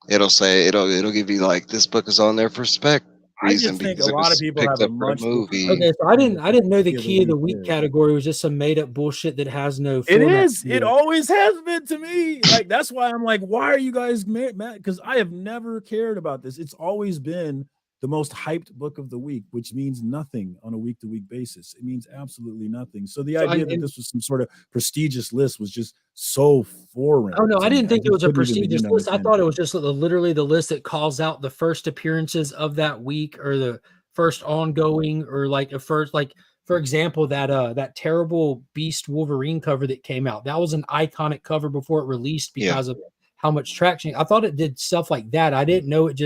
it'll say it'll give you like this book is on there for spec I reason just think a because it lot of was people picked have a up for a much different movie. Okay, so I understanding didn't of what know the key of key of the week is. category was just some made up bullshit that has no It format is. to It it. always has been to me. Like that's why I'm like, why are you guys mad? Because I have never cared about this. It's always been the most hyped book of the week, which means nothing on a week-to-week basis. It means absolutely nothing. So the idea that this was some sort of prestigious list was just so foreign. Oh no, to I me. didn't think it just was a couldn't even begin prestigious to list. I understand thought it was just literally the list that calls out the first appearances of that week or the first ongoing or like a first, like for example, that terrible Beast Wolverine cover that came out. That was an iconic cover before it released Yeah, because of how much traction. I thought it did stuff like that. I didn't know it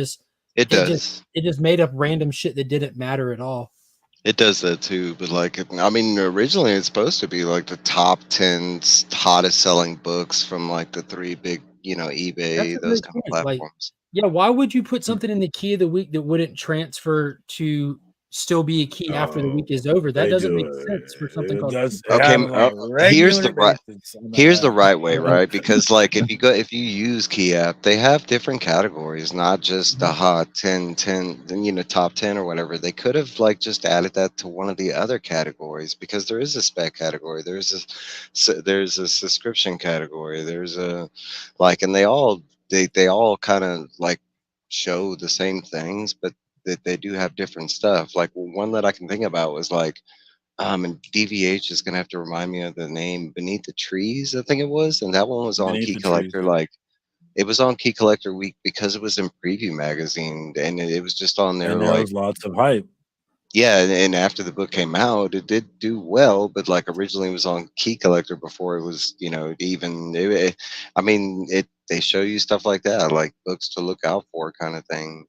it it just does. it just made up random shit that didn't matter at all. It does that too. But like, I mean, originally it's supposed to be like the top 10 hottest selling books from like the three big, That's eBay, a those great kind of point. Like, platforms. yeah, why would you put something in the key of the week that wouldn't transfer to still be a key after the Oh, week is over? That they doesn't do make sense for something it. called Does key Okay, happen on a here's regular the right basis on here's the that. right way, right? Because like if you use Key app, they have different categories, not just the hot 10, top 10 or whatever. They could have like just added that to one of the other categories because there is a spec category. There's a subscription category. There's a like, and they all kind of like show the same things, but that they do have different stuff. Like one that I can think about was like and DVH is gonna have to remind me of the name Beneath the Trees, I think it was, and that one was on Beneath Key the trees. Collector. Like it was on Key Collector Week because it was in Preview Magazine, and it was just on there. And there Like was lots of hype. yeah, and after the book came out, it did do well, but like originally it was on Key Collector before it was, even. I mean, they show you stuff like that, like books to look out for, kind of thing.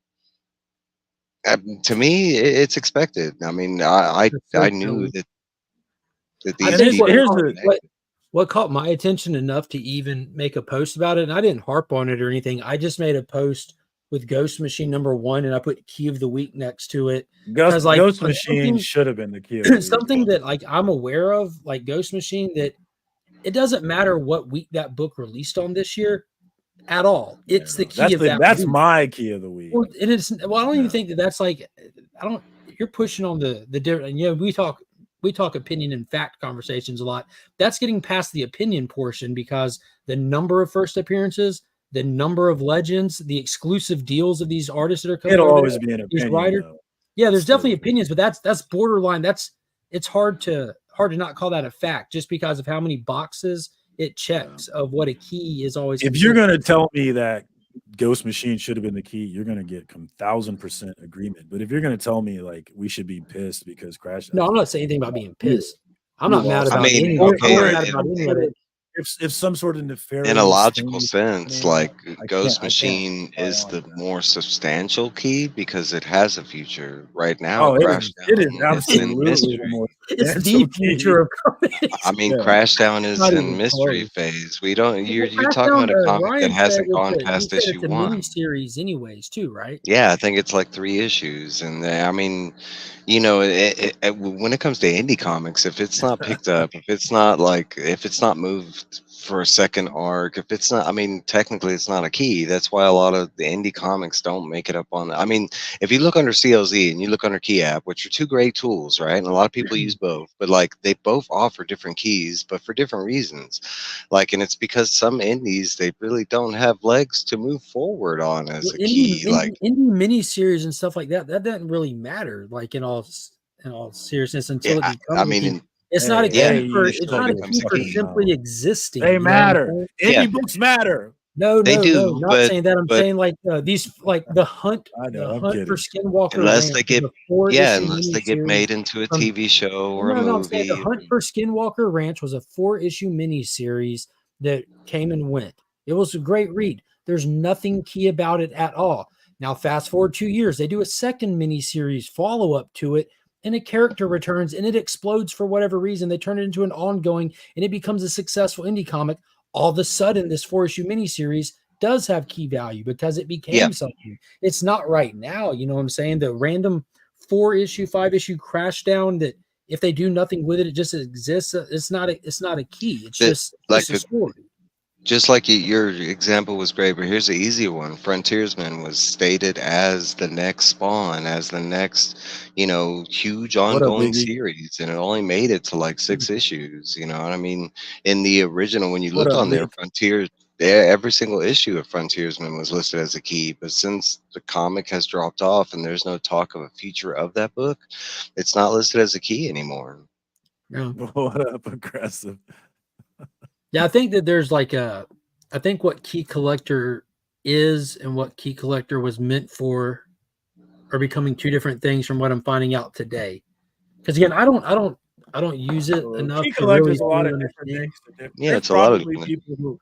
To me, it's expected. I mean, That's I so knew silly. that I these think people here's were the connected. what caught my attention enough to even make a post about it, and I didn't harp on it or anything. I just made a post with Ghost Machine #1, and I put Key of the Week next to it because, like, Ghost Machine should have been the key of the week. something that like I'm aware of, like Ghost Machine, that it doesn't matter what week that book released on this year at all. It's the key of that That's week. my key of the week. Well, and it's well, I don't even think that that's like I don't. You're pushing on the different. We talk opinion and fact conversations a lot. That's getting past the opinion portion because the number of first appearances, the number of legends, the exclusive deals of these artists that are coming. It'll over always there, be an these opinion. writers. Though. Yeah, there's Still definitely opinion. opinions, but that's borderline. It's hard to hard to not call that a fact just because of how many boxes it checks of what a key is always. If you're gonna tell me that Ghost Machine should have been the key, you're gonna get 1,000% agreement. But if you're gonna tell me like we should be pissed because Crash, No, I'm not saying anything about being pissed. I'm you not mad lost. about I mean, any. okay, I'm not mad about any of it. If some sort of nefarious in a logical thing is sense, happening, like I Ghost can't Machine buy is on the that. more substantial key because it has a future. Right now, Oh, it is Crashdown is in absolutely the mystery. more It's the substantial key. future of comics. I mean, Yeah. Crashdown is Not in even mystery close. phase. We don't. You're Well, talking about a Crashdown, comic that Ryan said hasn't gone he past said issue it's a 1. mini series, anyways, too, right? Yeah, I think it's like 3 issues, and I mean, you know, when it comes to indie comics, if it's not picked up, if it's not moved for a second arc, if it's not, I mean, technically it's not a key. That's why a lot of the indie comics don't make it up on. I mean, if you look under CLZ and you look under Key App, which are two great tools, right? And a lot of people use both, but like they both offer different keys, but for different reasons. Like, and it's because some indies they really don't have legs to move forward on as Well, a key. Like, indie mini series and stuff like that, that doesn't really matter, like in all seriousness, until yeah, it becomes I a mean, key. It's not a key yeah, for you it's until not it a becomes key a for key. simply existing. They You know what I'm matter. saying? Yeah. Indie books matter. No, They no, do, no, not but saying that. I'm saying like these, like the hunt I know. I'm for kidding. Skinwalker unless Ranch they is get, a 4 yeah, issue unless they get miniseries made into a from TV show or a no, I'm saying the movie. Hunt for Skinwalker Ranch was a 4 issue miniseries that came and went. It was a great read. There's nothing key about it at all. Now, fast forward 2 years, they do a second miniseries follow up to it, and a character returns and it explodes for whatever reason. They turn it into an ongoing, and it becomes a successful indie comic. All of a sudden, this 4 issue miniseries does have key value because it became Yeah. something. It's not right now. You know what I'm saying? The random 4 issue, 5 issue crash down that if they do nothing with it, it just exists. It's not a key. It's That- just like a story. Just like your example was great, but here's the easier one. Frontiersman was stated as the next Spawn, as the next, huge What up, ongoing Biggie? series, and it only made it to like 6 issues. You know what I mean? In the original, when you What looked up, on there, Leaf? every single issue of Frontiersman was listed as a key. But since the comic has dropped off and there's no talk of a future of that book, it's not listed as a key anymore. Yeah. What up, aggressive? Yeah, I think that there's like I think what Key Collector is and what Key Collector was meant for are becoming two different things from what I'm finding out today. Because again, I don't use it enough Key to really collectors a lot of understand. different things. Yeah, There's it's a lot of probably different- people who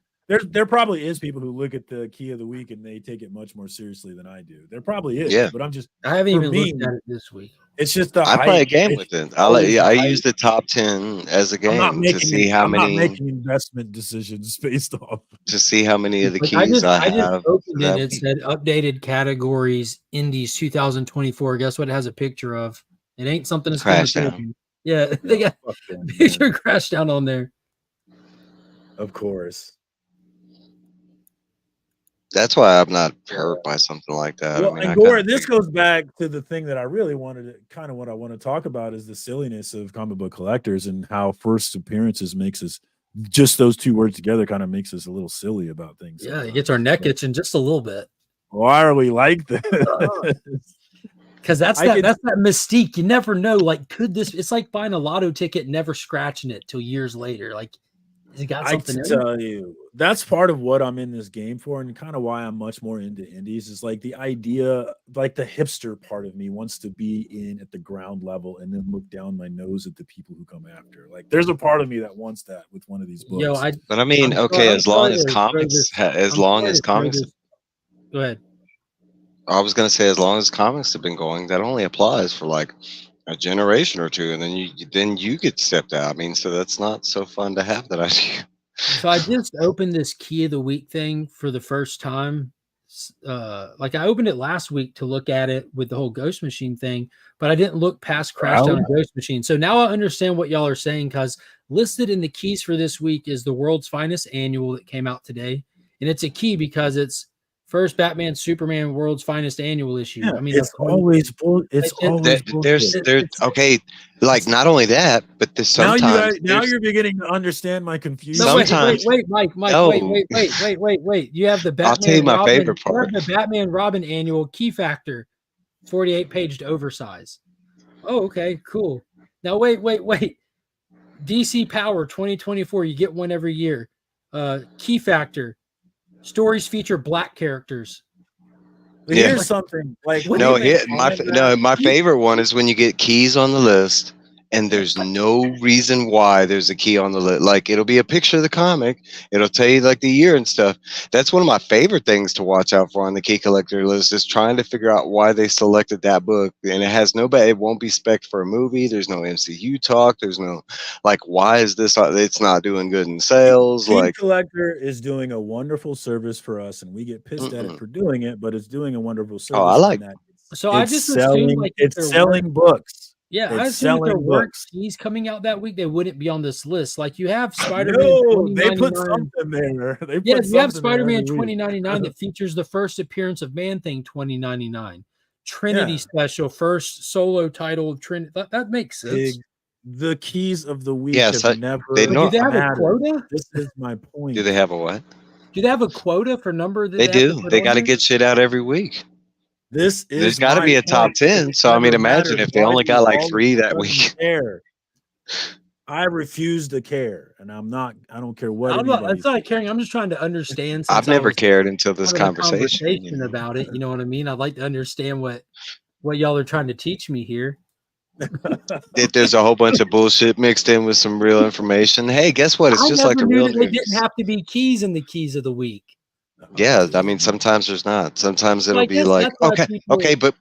there probably is people who look at the key of the week and they take it much more seriously than I do. There probably is, Yeah. but I'm just I haven't for even me, looked at it this week. it's just the I play a hype. game It's with it. always the I hype. use the top 10 as a I'm not game to see how I'm not many making investment decisions based off. of the Like, keys I I just have. opened it that and it week. said updated categories Indies 2024. Guess what it has a picture of? It ain't something that's going Crashdown. to Yeah, they got Fuck them, a man. picture of Crashdown on there. Of course. That's why I'm not hurt by something like that. Well, I mean, and I Gore, kinda this figured- goes back to the thing that I really wanted to kind of what I want to talk about is the silliness of comic book collectors and how first appearances makes us just those two words together kind of makes us a little silly about things. Yeah, it sometimes. gets our neck Like, itching just a little bit. why are we like this? Because that's I that could- mystique. You never know. Like, could this? It's like buying a lotto ticket, and never scratching it till years later. Like, has it got I something can in it? tell you that's part of what I'm in this game for, and kind of why I'm much more into indies is like the idea, like the hipster part of me wants to be in at the ground level and then look down my nose at the people who come after. Like, there's a part of me that wants that with one of these books. Yo, But I mean, I'm okay, sorry- as I'm long sorry as to comics, throw this- as I'm long sorry as to throw comics, this- Go ahead. I was gonna say, as long as comics have been going, that only applies for like a generation or two, and then you get stepped out. I mean, so that's not so fun to have that idea. So I just opened this Key of the Week thing for the first time. Like I opened it last week to look at it with the whole Ghost Machine thing, but I didn't look past Crashdown and Ghost Machine. So now I understand what y'all are saying, because listed in the keys for this week is the World's Finest Annual that came out today, and it's a key because it's first Batman Superman World's Finest Annual issue. Yeah, I mean, it's always it's Like, always There's bullshit. okay, like not only that, but there's Now sometimes now you're beginning to understand my confusion. No, Sometimes- wait, Mike, No. wait. You have the Batman. I'll tell you my Robin, favorite part. You have the Batman Robin Annual Key Factor, 48 page to oversize. Oh, okay, cool. Now wait. DC Power 2024. You get one every year. Key Factor. Stories feature black characters. But Yeah. here's something like No, we make my favorite one is when you get keys on the list and there's no reason why there's a key on the list. Like it'll be a picture of the comic, it'll tell you like the year and stuff. That's one of my favorite things to watch out for on the key collector list, is trying to figure out why they selected that book. And it has it won't be spec'd for a movie. There's no MCU talk. There's no like, why is this? It's not doing good in sales. Key Like Collector is doing a wonderful service for us, and we get pissed at it for doing it, but it's doing a wonderful service. I like in that So I it's just selling, assumed like it's selling books. Yeah, I It's assume if there selling weren't books. keys coming out that week, they wouldn't be on this list. Like you have Spider-Man. No, they put 2099. something there. They put Yeah, you have something there Spider-Man every week. 2099 that features the first appearance of Man-Thing 2099. Trinity Yeah. special, first solo title of Trinity. That makes sense. The keys of the week Yes, have never they But know- do they have a mattered. quota? This is my point. do they have a what? Do they have a quota for number that They have to do. put They on got to there? get shit out every week. This is There's got to my be a top point. 10. It So I mean, never imagine mattered. if they Why only do got like all 3 of a that sudden week. care? I refuse to care, and I don't care what I'm not, anybody it's not caring. I'm just trying to understand. I've since I never was cared until this having a conversation. you know. about it. You know what I mean? I'd like to understand what y'all are trying to teach me here. That there's a whole bunch of bullshit mixed in with some real information. Hey, guess what? It's I just never like the knew real that they news. didn't have to be keys in the keys of the week. Yeah, I mean, sometimes there's not. Sometimes Well, it'll I be guess like, that's why people- okay, but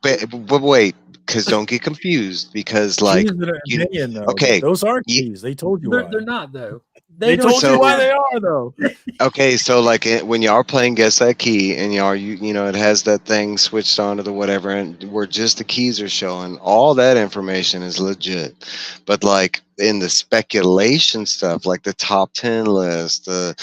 wait, because don't get confused. Because like, Keys in an you- opinion, though. okay, Those are ye- keys. They told you They're, why. they're not though. They don't told So- you why they are, though. okay, so like when you are playing Guess That Key and you know it has that thing switched on to the whatever, and where just the keys are showing, all that information is legit. But like in the speculation stuff, like the top 10 list, the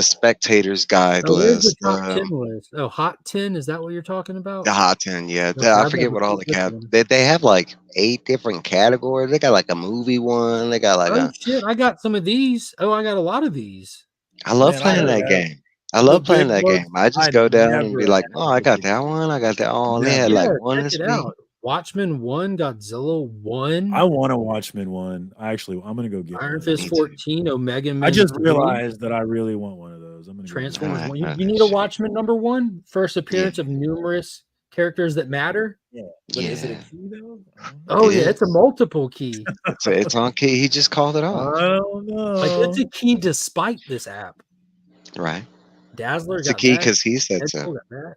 spectators guide Oh, where's the list, top 10 list? Oh, hot 10. Is that what you're talking about? the hot 10, yeah. Okay, I I've forget never what all the seen this one. they have like 8 different categories. They got like a movie one. They got like Oh shit! I got some of these. Oh, I got a lot of these. I love Man, playing I that have- game. I love the playing big that books, game. I just I go down and be never like, had oh, I got the that one. I got that. Oh, and they Never. had Yeah, like one check this it week. out. Watchmen 1, Godzilla 1, I want to Watchmen one. I'm gonna go get Iron one. Fist Me too. 14, Omega Man. I just 3, realized that I really want one of those. I'm gonna Transformers Alright, 1. You, alright, you need a shit. Watchmen number 1. First appearance of numerous characters that matter. Go. But is it a Yeah. key though? Oh It yeah, it's a is. multiple key. It's on key. He just called it off. I don't know. Like it's a key despite this app. Right. Dazzler It's a got key that. because he said Deadpool so. got that.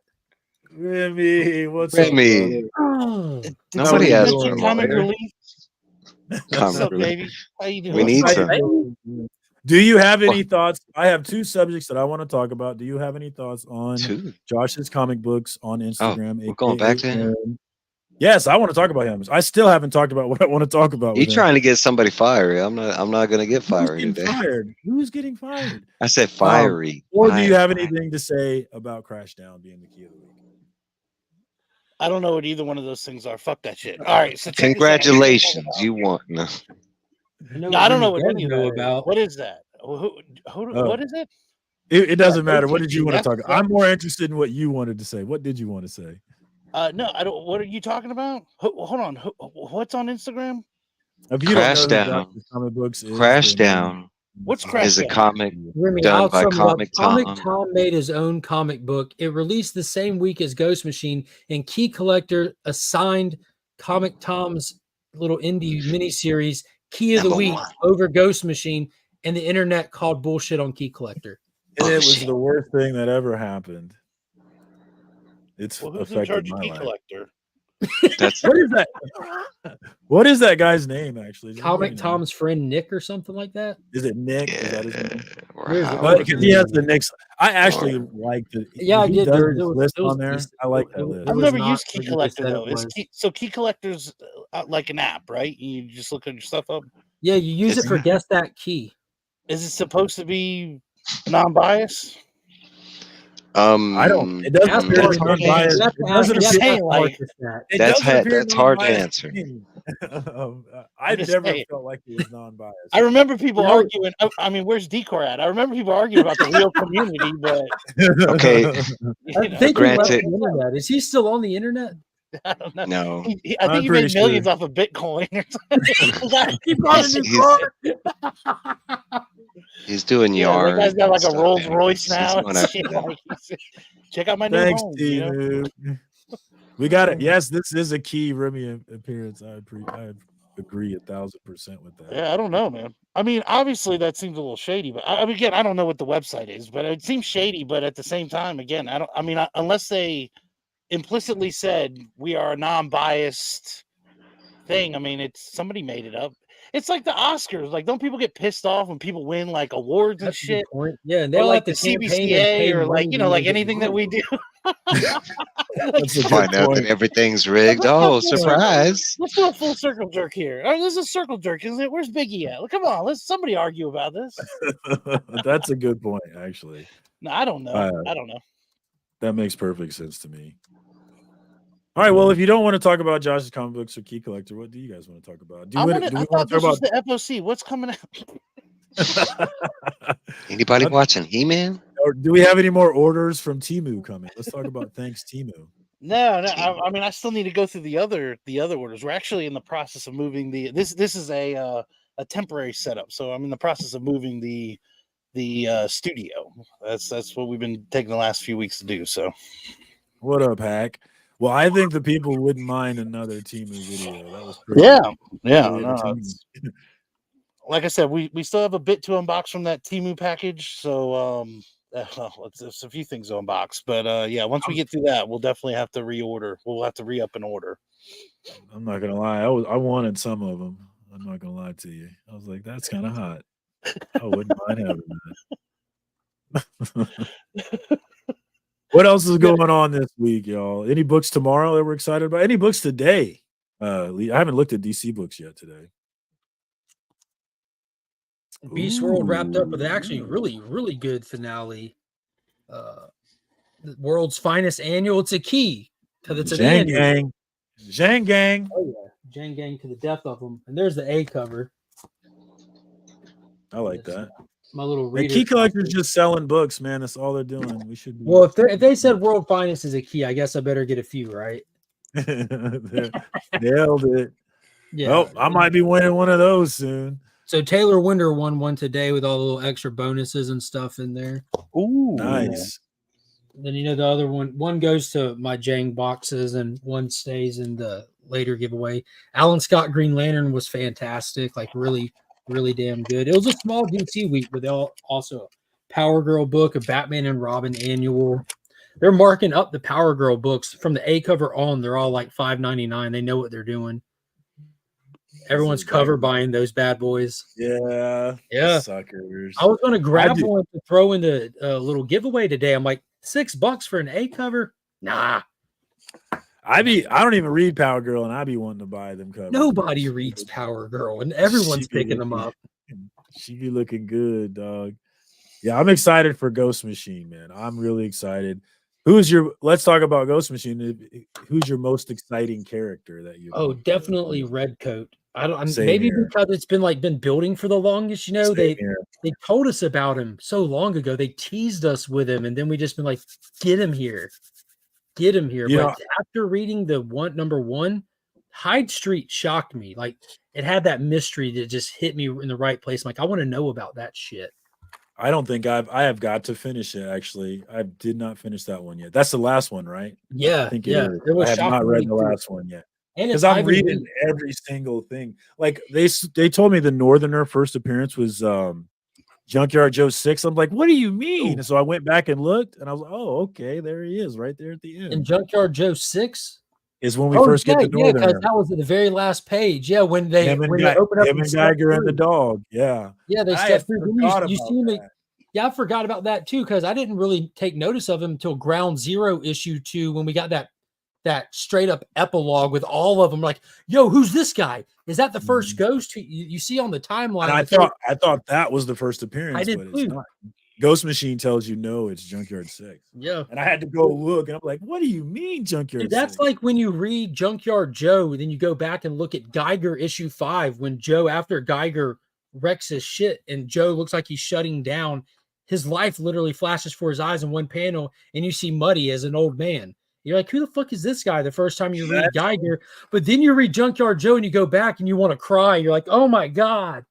Remy, what's Remy. up, Oh, Did Nobody somebody asked mention for comic lawyer. relief? What's Comic up, relief. baby? How you doing? We need What's some. up, brother? Do you have any thoughts? I have 2 subjects that I want to talk about. Do you have any thoughts on 2. Josh's comic books on Instagram? we're going back to aka him? Aaron? Yes, I want to talk about him. I still haven't talked about what I want to talk about. You with him. trying to get somebody fiery? I'm not gonna get Who's fiery getting today. fired? Who's getting fired? I said fiery. Or do you have Fiery. anything to say about Crashdown being the key of the week? I don't know what either one of those things are. Fuck that shit. All right. So check this out. Congratulations, you won. No. No, I don't know what any of know that about. is. What is that? What is it? It doesn't Yeah, matter. What did you want to that's- talk? I'm more interested in what you wanted to say. What did you want to say? No, I don't. What are you talking about? Hold on. What's on Instagram? If you Crash don't know who Down. Josh's comic books is, Crash then- Down What's Crash is a Down? comic Remy, done I'll by sum it up. Comic Comic Tom. Tom made his own comic book. It released the same week as Ghost Machine, and Key Collector assigned Comic Tom's little indie miniseries Key of the Number Week 1. over Ghost Machine, and the internet called bullshit on Key Collector. And it was Bullshit. the worst thing that ever happened. It's Well, who's in affected charge of my Key life. Collector? That's What is that? What is that guy's name? Actually, Does Comic anybody know? Tom's friend Nick or something like that. Is it Nick? Is that his name? Where's it? But because he has the Knicks, I actually like the. Yeah, I he did. does There this was- list it was on there. decent. I like It- that it list. I've was never not used Key what you just Collector said it though. was. So Key Collector's like an app, right? You just look at your stuff up. Yeah, you use It's it for not. Guess That Key. Is it supposed to be non-biased? I don't. It doesn't That's appear to hard be to non-biased. You have It to doesn't ask- appear- you have to saying, ask like- Marcus that. It That's doesn't ha- appear that's hard to non-biased answer. me. I've just never saying. felt like it was non-biased. I remember people You know- arguing. I mean, where's Decor at? I remember people arguing about the real community, but Okay. you I know, think he left Granted- the internet. Is he still on the internet? I don't know. No. I think I'm he pretty made millions sure. off of Bitcoin or something. He bought a new car. He's doing Yeah, that yarn guy's got like a stuff, Rolls man. Royce He's now. going after that. Like, check out my new Thanks, home. You know? Timu. We got it. Yes, this is a key Remy appearance. I agree 1,000% with that. Yeah, I don't know, man. I mean, obviously that seems a little shady, but I mean, again, I don't know what the website is, but it seems shady. But at the same time, again, I don't. I mean, unless they implicitly said we are a non-biased thing. I mean, it's somebody made it up. It's like the Oscars. Like, don't people get pissed off when people win like awards and That's a good shit? point. Yeah, and they Or all like have the to campaign and pay CBCA or like, money you know, when like they get anything that we do. That's a good Find out that point. everything's rigged. Oh, surprise. Let's do a full circle jerk here. Oh, this is a circle jerk, isn't it? Where's Biggie at? Well, come on, let's somebody argue about this. That's a good point, actually. No, I don't know. I don't know. That makes perfect sense to me. All right. Well, if you don't want to talk about Josh's comic books or Key Collector, what do you guys want to talk about? Do we I want thought to this was talk the FOC. What's coming out? Anybody watching He-Man? or do we have any more orders from Timu coming? Let's talk about thanks Timu. No. I mean, I still need to go through the other orders. We're actually in the process of moving this is a temporary setup. So I'm in the process of moving the studio. That's what we've been taking the last few weeks to do. So What up, Hack? Well, I think the people wouldn't mind another Timu video. That was pretty yeah. pretty No, entertaining. like I said, we still have a bit to unbox from that Timu package. So it's a few things to unbox, but yeah, once we get through that, we'll definitely have to reorder. We'll have to re-up an order. I'm not gonna lie. I wanted some of them. I'm not gonna lie to you. I was like, that's kind of hot. I wouldn't mind having that. What else is going on this week, y'all? Any books tomorrow that we're excited about? Any books today? I haven't looked at DC books yet today. Beast World wrapped up with actually really good finale. The world's finest annual. It's a key because it's an Zhang annual. Gang. Zhang Gang. Oh yeah, Zhang Gang to the death of them. And there's the A cover. I like that. My little The reader. Key Collector's just selling books, man. That's all they're doing. We should be. Well, if they said world finest is a key, I guess I better get a few, right? Nailed it. Yeah. Oh, I might be winning one of those soon. So Taylor Winder won one today with all the little extra bonuses and stuff in there. Ooh, Nice. Then the other one goes to my Jang boxes and one stays in the later giveaway. Alan Scott Green Lantern was fantastic, like really damn good. It was a small DC week, but they also a Power Girl book, a Batman and Robin annual. They're marking up the Power Girl books from the A cover on. They're all like $5.99. They know what they're doing. Everyone's cover buying those bad boys. Yeah. Suckers. I was going to grab one to throw in the little giveaway today. I'm like, $6 for an A cover? Nah. I don't even read Power Girl, and I be wanting to buy them covers. Nobody reads Power Girl, and everyone's picking them up. She be looking good, dog. Yeah, I'm excited for Ghost Machine, man. I'm really excited. Let's talk about Ghost Machine. Who's your most exciting character that you? Oh, definitely Redcoat. Same Maybe here. because it's been building for the longest. They told us about him so long ago. They teased us with him, and then we just been like, get him here. But after reading the number one, Hyde Street shocked me. Like it had that mystery that just hit me in the right place. I'm like, I want to know about that shit. I don't think I have got to finish it. Actually, I did not finish that one yet. That's the last one, right? Yeah, I think yeah. it is. I have not read the last one yet. Because I'm reading every single thing. Like they told me the Northerner first appearance was Junkyard Joe 6. I'm like, what do you mean? And so I went back and looked, and I was like, oh, okay, there he is, right there at the end. And Junkyard Joe 6 is when we first get the Northerner. Because that was at the very last page. Yeah, when they open up him and Geiger and the dog. Yeah, yeah, they stepped through. You see me. Yeah, I forgot about that too because I didn't really take notice of him until Ground Zero issue 2 when we got that straight up epilogue with all of them. Like, yo, who's this guy? Is that the first ghost you see on the timeline? And I thought that was the first appearance. I did but too. It's not. Ghost Machine tells you no, it's Junkyard 6. Yeah, and I had to go look, and I'm like, what do you mean Junkyard 6? That's like when you read Junkyard Joe, then you go back and look at Geiger issue 5 when Joe, after Geiger wrecks his shit and Joe looks like he's shutting down. His life literally flashes for his eyes in one panel, and you see Muddy as an old man. You're like, who the fuck is this guy? The first time you read Geiger, but then you read Junkyard Joe and you go back and you want to cry. You're like, oh my God.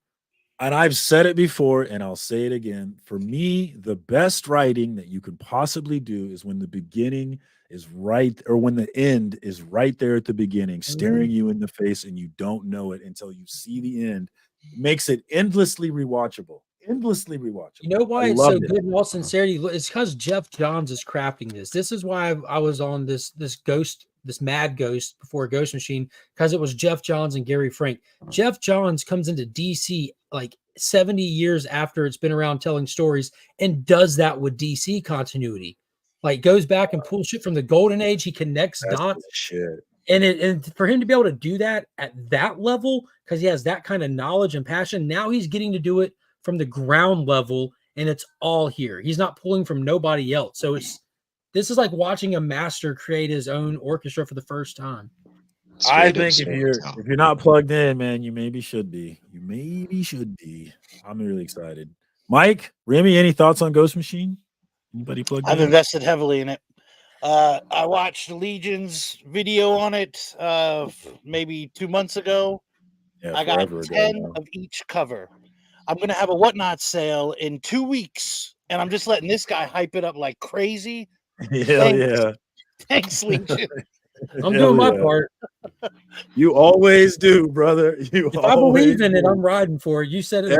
And I've said it before and I'll say it again. For me, the best writing that you can possibly do is when the beginning is right, or when the end is right there at the beginning, staring you in the face, and you don't know it until you see the end. It makes it endlessly rewatchable. Endlessly rewatchable. You know why I it's so loved it. good in all sincerity? It's because Jeff Johns is crafting this. This is why I was on this Mad Ghost before Ghost Machine, because it was Jeff Johns and Gary Frank. Jeff Johns comes into DC like 70 years after it's been around telling stories and does that with DC continuity. Like goes back and pulls shit from the golden age. He connects That's dots. shit. And for him to be able to do that at that level, because he has that kind of knowledge and passion, now he's getting to do it from the ground level, and it's all here. He's not pulling from nobody else. So this is like watching a master create his own orchestra for the first time. I think if you're not plugged in, man, you maybe should be. You maybe should be. I'm really excited. Mike, Remy, any thoughts on Ghost Machine? Anybody plugged I've in? invested heavily in it. I watched Legion's video on it maybe 2 months ago. Yeah, I got forever ago 10 now. of each cover. I'm going to have a Whatnot sale in 2 weeks, and I'm just letting this guy hype it up like crazy. Hell yeah. Thanks, Legion. I'm doing my part. You always do, brother. If I believe in it, I'm riding for it. You said it.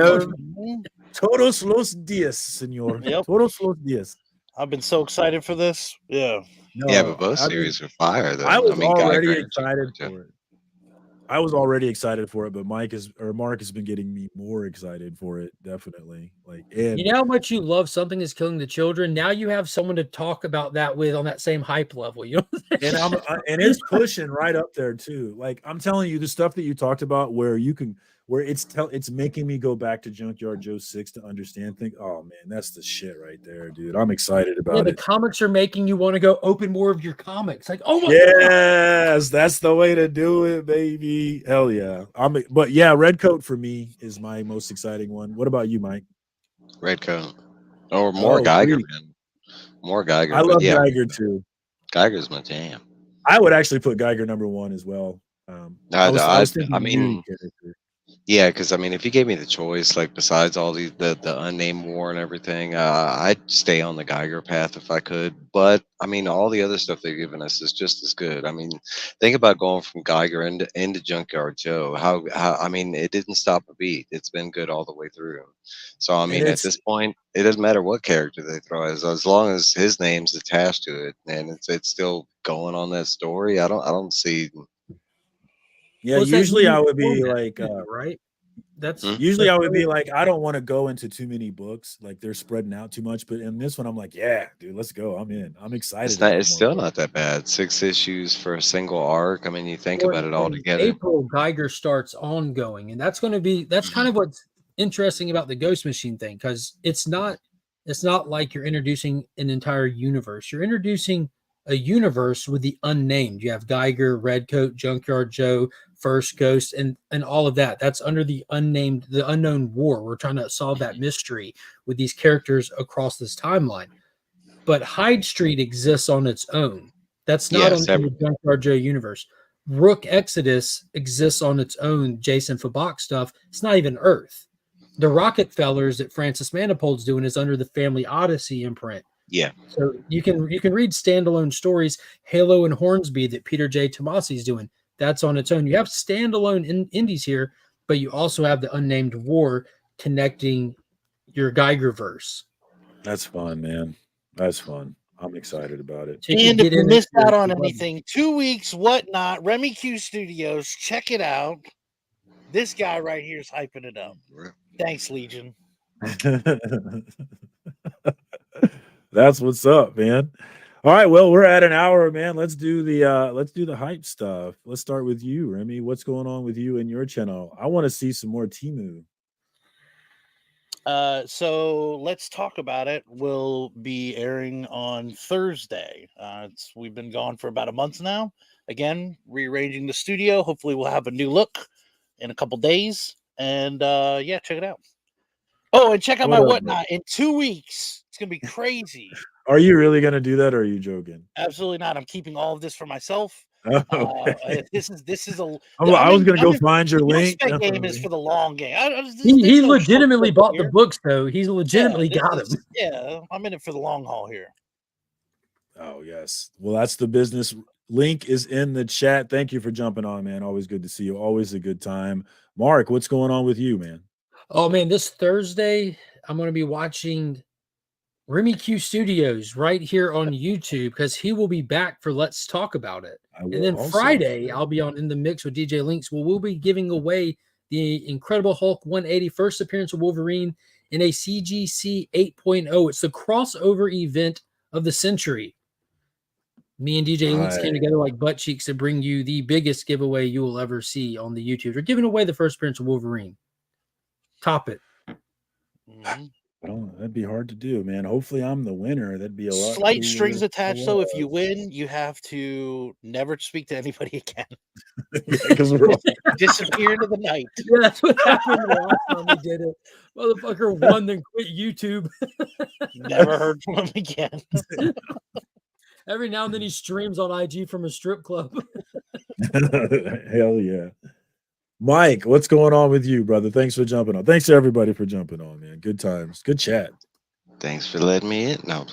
Todos los días, señor. Yep. Todos los días. I've been so excited for this. Yeah. No, Yeah, but both series are fire, though. I was already Geiger and excited for it. I was already excited for it, but Mark has been getting me more excited for it, definitely. And you know how much you love Something Is Killing the Children. Now you have someone to talk about that with on that same hype level. You know, and it's pushing right up there too. Like I'm telling you, the stuff that you talked about, where it's making me go back to Junkyard Joe 6 to understand things. Oh man, that's the shit right there, dude. I'm excited about the it. comics are making you want to go open more of your comics. Like, oh my yes, that's the way to do it, baby. Hell yeah. But yeah, Redcoat for me is my most exciting one. What about you, Mike? Redcoat. Or more Geiger, man. More Geiger. I love Geiger too. Geiger's my jam. I would actually put Geiger #1 as well. I mean, yeah, because I mean, if you gave me the choice, like besides all the unnamed war and everything, I'd stay on the Geiger path if I could. But I mean, all the other stuff they've given us is just as good. I mean, think about going from Geiger into Junkyard Joe. How I mean, it didn't stop a beat. It's been good all the way through. So I mean, at this point, it doesn't matter what character they throw as long as his name's attached to it and it's still going on that story. I don't see. Yeah, usually I would be like, right? That's usually I would be like, I don't want to go into too many books, like they're spreading out too much. But in this one, I'm like, yeah, dude, let's go. I'm in. I'm excited. It's still not that bad. 6 issues for a single arc. I mean, you think about it all together. April, Geiger starts ongoing, and that's kind of what's interesting about the Ghost Machine thing, because it's not like you're introducing an entire universe. You're introducing a universe with the unnamed. You have Geiger, Redcoat, Junkyard Joe, First Ghost, and all of that. That's under the unknown war. We're trying to solve that mystery with these characters across this timeline. But Hyde Street exists on its own. That's not in the Junkyard Joe universe. Rook Exodus exists on its own. Jason Fabok stuff. It's not even Earth. The Rockefellers that Francis Manifold's doing is under the Family Odyssey imprint. Yeah. So you can read standalone stories. Halo and Hornsby that Peter J. Tomasi's doing. That's on its own. You have standalone indies here, but you also have the unnamed war connecting your Geigerverse. That's fun, man. That's fun. I'm excited about it. And if you missed out on anything, 2 weeks, Whatnot, Remy Q Studios, check it out. This guy right here is hyping it up. Thanks, Legion. That's what's up, man. All right, well, we're at an hour, man. Let's do the hype stuff. Let's start with you, Remy. What's going on with you and your channel? I want to see some more Temu. So let's talk about it. We'll be airing on Thursday. We've been gone for about a month now. Again, rearranging the studio. Hopefully we'll have a new look in a couple days. And yeah, check it out. Oh, and check out my Whatnot in 2 weeks. It's gonna be crazy. Are you really gonna do that, or are you joking? Absolutely not. I'm keeping all of this for myself. Okay. This is a. I was gonna go in, find your the link. prospect game is for the long game. He There's no legitimately short-term bought the here. books, though. He's legitimately this got is- them. Yeah, I'm in it for the long haul here. Oh yes. Well, that's the business. Link is in the chat. Thank you for jumping on, man. Always good to see you. Always a good time. Mark, what's going on with you, man? Oh man, this Thursday I'm going to be watching Remy Q Studios right here on YouTube because he will be back for Let's Talk About It. And then Friday I'll be on In the Mix with DJ Links, where we'll be giving away the Incredible Hulk 180 first appearance of Wolverine in a CGC 8.0. It's the crossover event of the century. Me and DJ Links came together like butt cheeks to bring you the biggest giveaway you will ever see on the YouTube. We're giving away the first appearance of Wolverine. Top it. Well, that'd be hard to do, man. Hopefully, I'm the winner. That'd be a lot. Slight strings attached, though. If you win, you have to never speak to anybody again. Because we're all disappear into the night. Yeah, that's what happened the last time we did it. Motherfucker won, then quit YouTube. Never heard from him again. Every now and then he streams on IG from a strip club. Hell yeah. Mike, what's going on with you, brother? Thanks for jumping on. Thanks to everybody for jumping on, man. Good times. Good chat. Thanks for letting me in. No.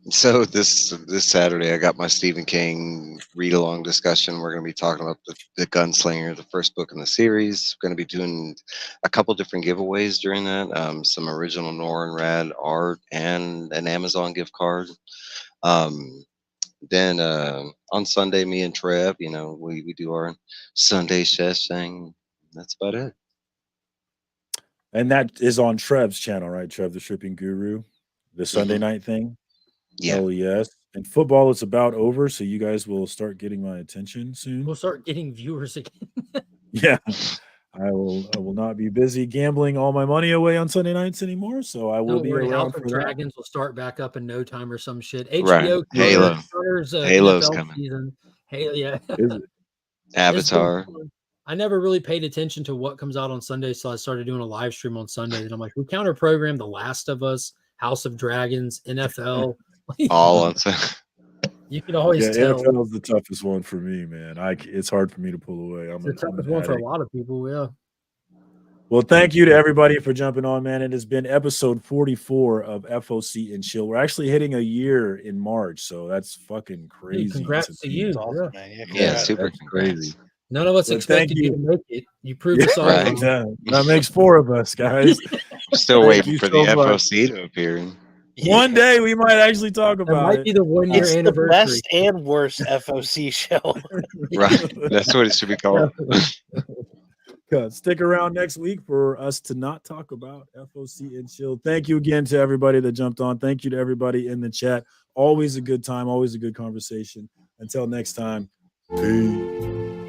So this Saturday, I got my Stephen King read-along discussion. We're going to be talking about the Gunslinger, the first book in the series. We're going to be doing a couple different giveaways during that. Some original Nor and Rad art and an Amazon gift card. Then on Sunday, me and Trev, we do our Sunday session. That's about it. And that is on Trev's channel, right? Trev, the Shipping Guru, the Sunday night thing. Yeah. Oh yes. And football is about over, so you guys will start getting my attention soon. We'll start getting viewers again. Yeah. I will not be busy gambling all my money away on Sunday nights anymore. So I will Don't be worry, around House for of that. Dragons will start back up in no time or some shit. Right. HBO Halo. Halo's NFL coming. season. Halo, yeah. Is it? Avatar. I never really paid attention to what comes out on Sunday, so I started doing a live stream on Sunday. And I'm like, we counter program The Last of Us, House of Dragons, NFL. All on Sunday. You can always tell. NFL is the toughest one for me, man. It's hard for me to pull away. It's the toughest one for a lot of people, yeah. Well, thank you to everybody for jumping on, man. It has been episode 44 of FOC and Chill. We're actually hitting a year in March, so that's fucking crazy. Hey, congrats to you. Awesome, Yeah. man. Yeah, congrats. super That's crazy. None of us Well, expected thank you to make it. You proved us all Right. wrong. That makes 4 of us, guys. Still Thank waiting you for the so much. FOC to appear. One day we might actually talk That about might it. be the 1 year It's the anniversary. best and worst FOC show. Right. That's what it should be called. Stick around next week for us to not talk about FOC and Chill. Thank you again to everybody that jumped on. Thank you to everybody in the chat. Always a good time, always a good conversation. Until next time, peace.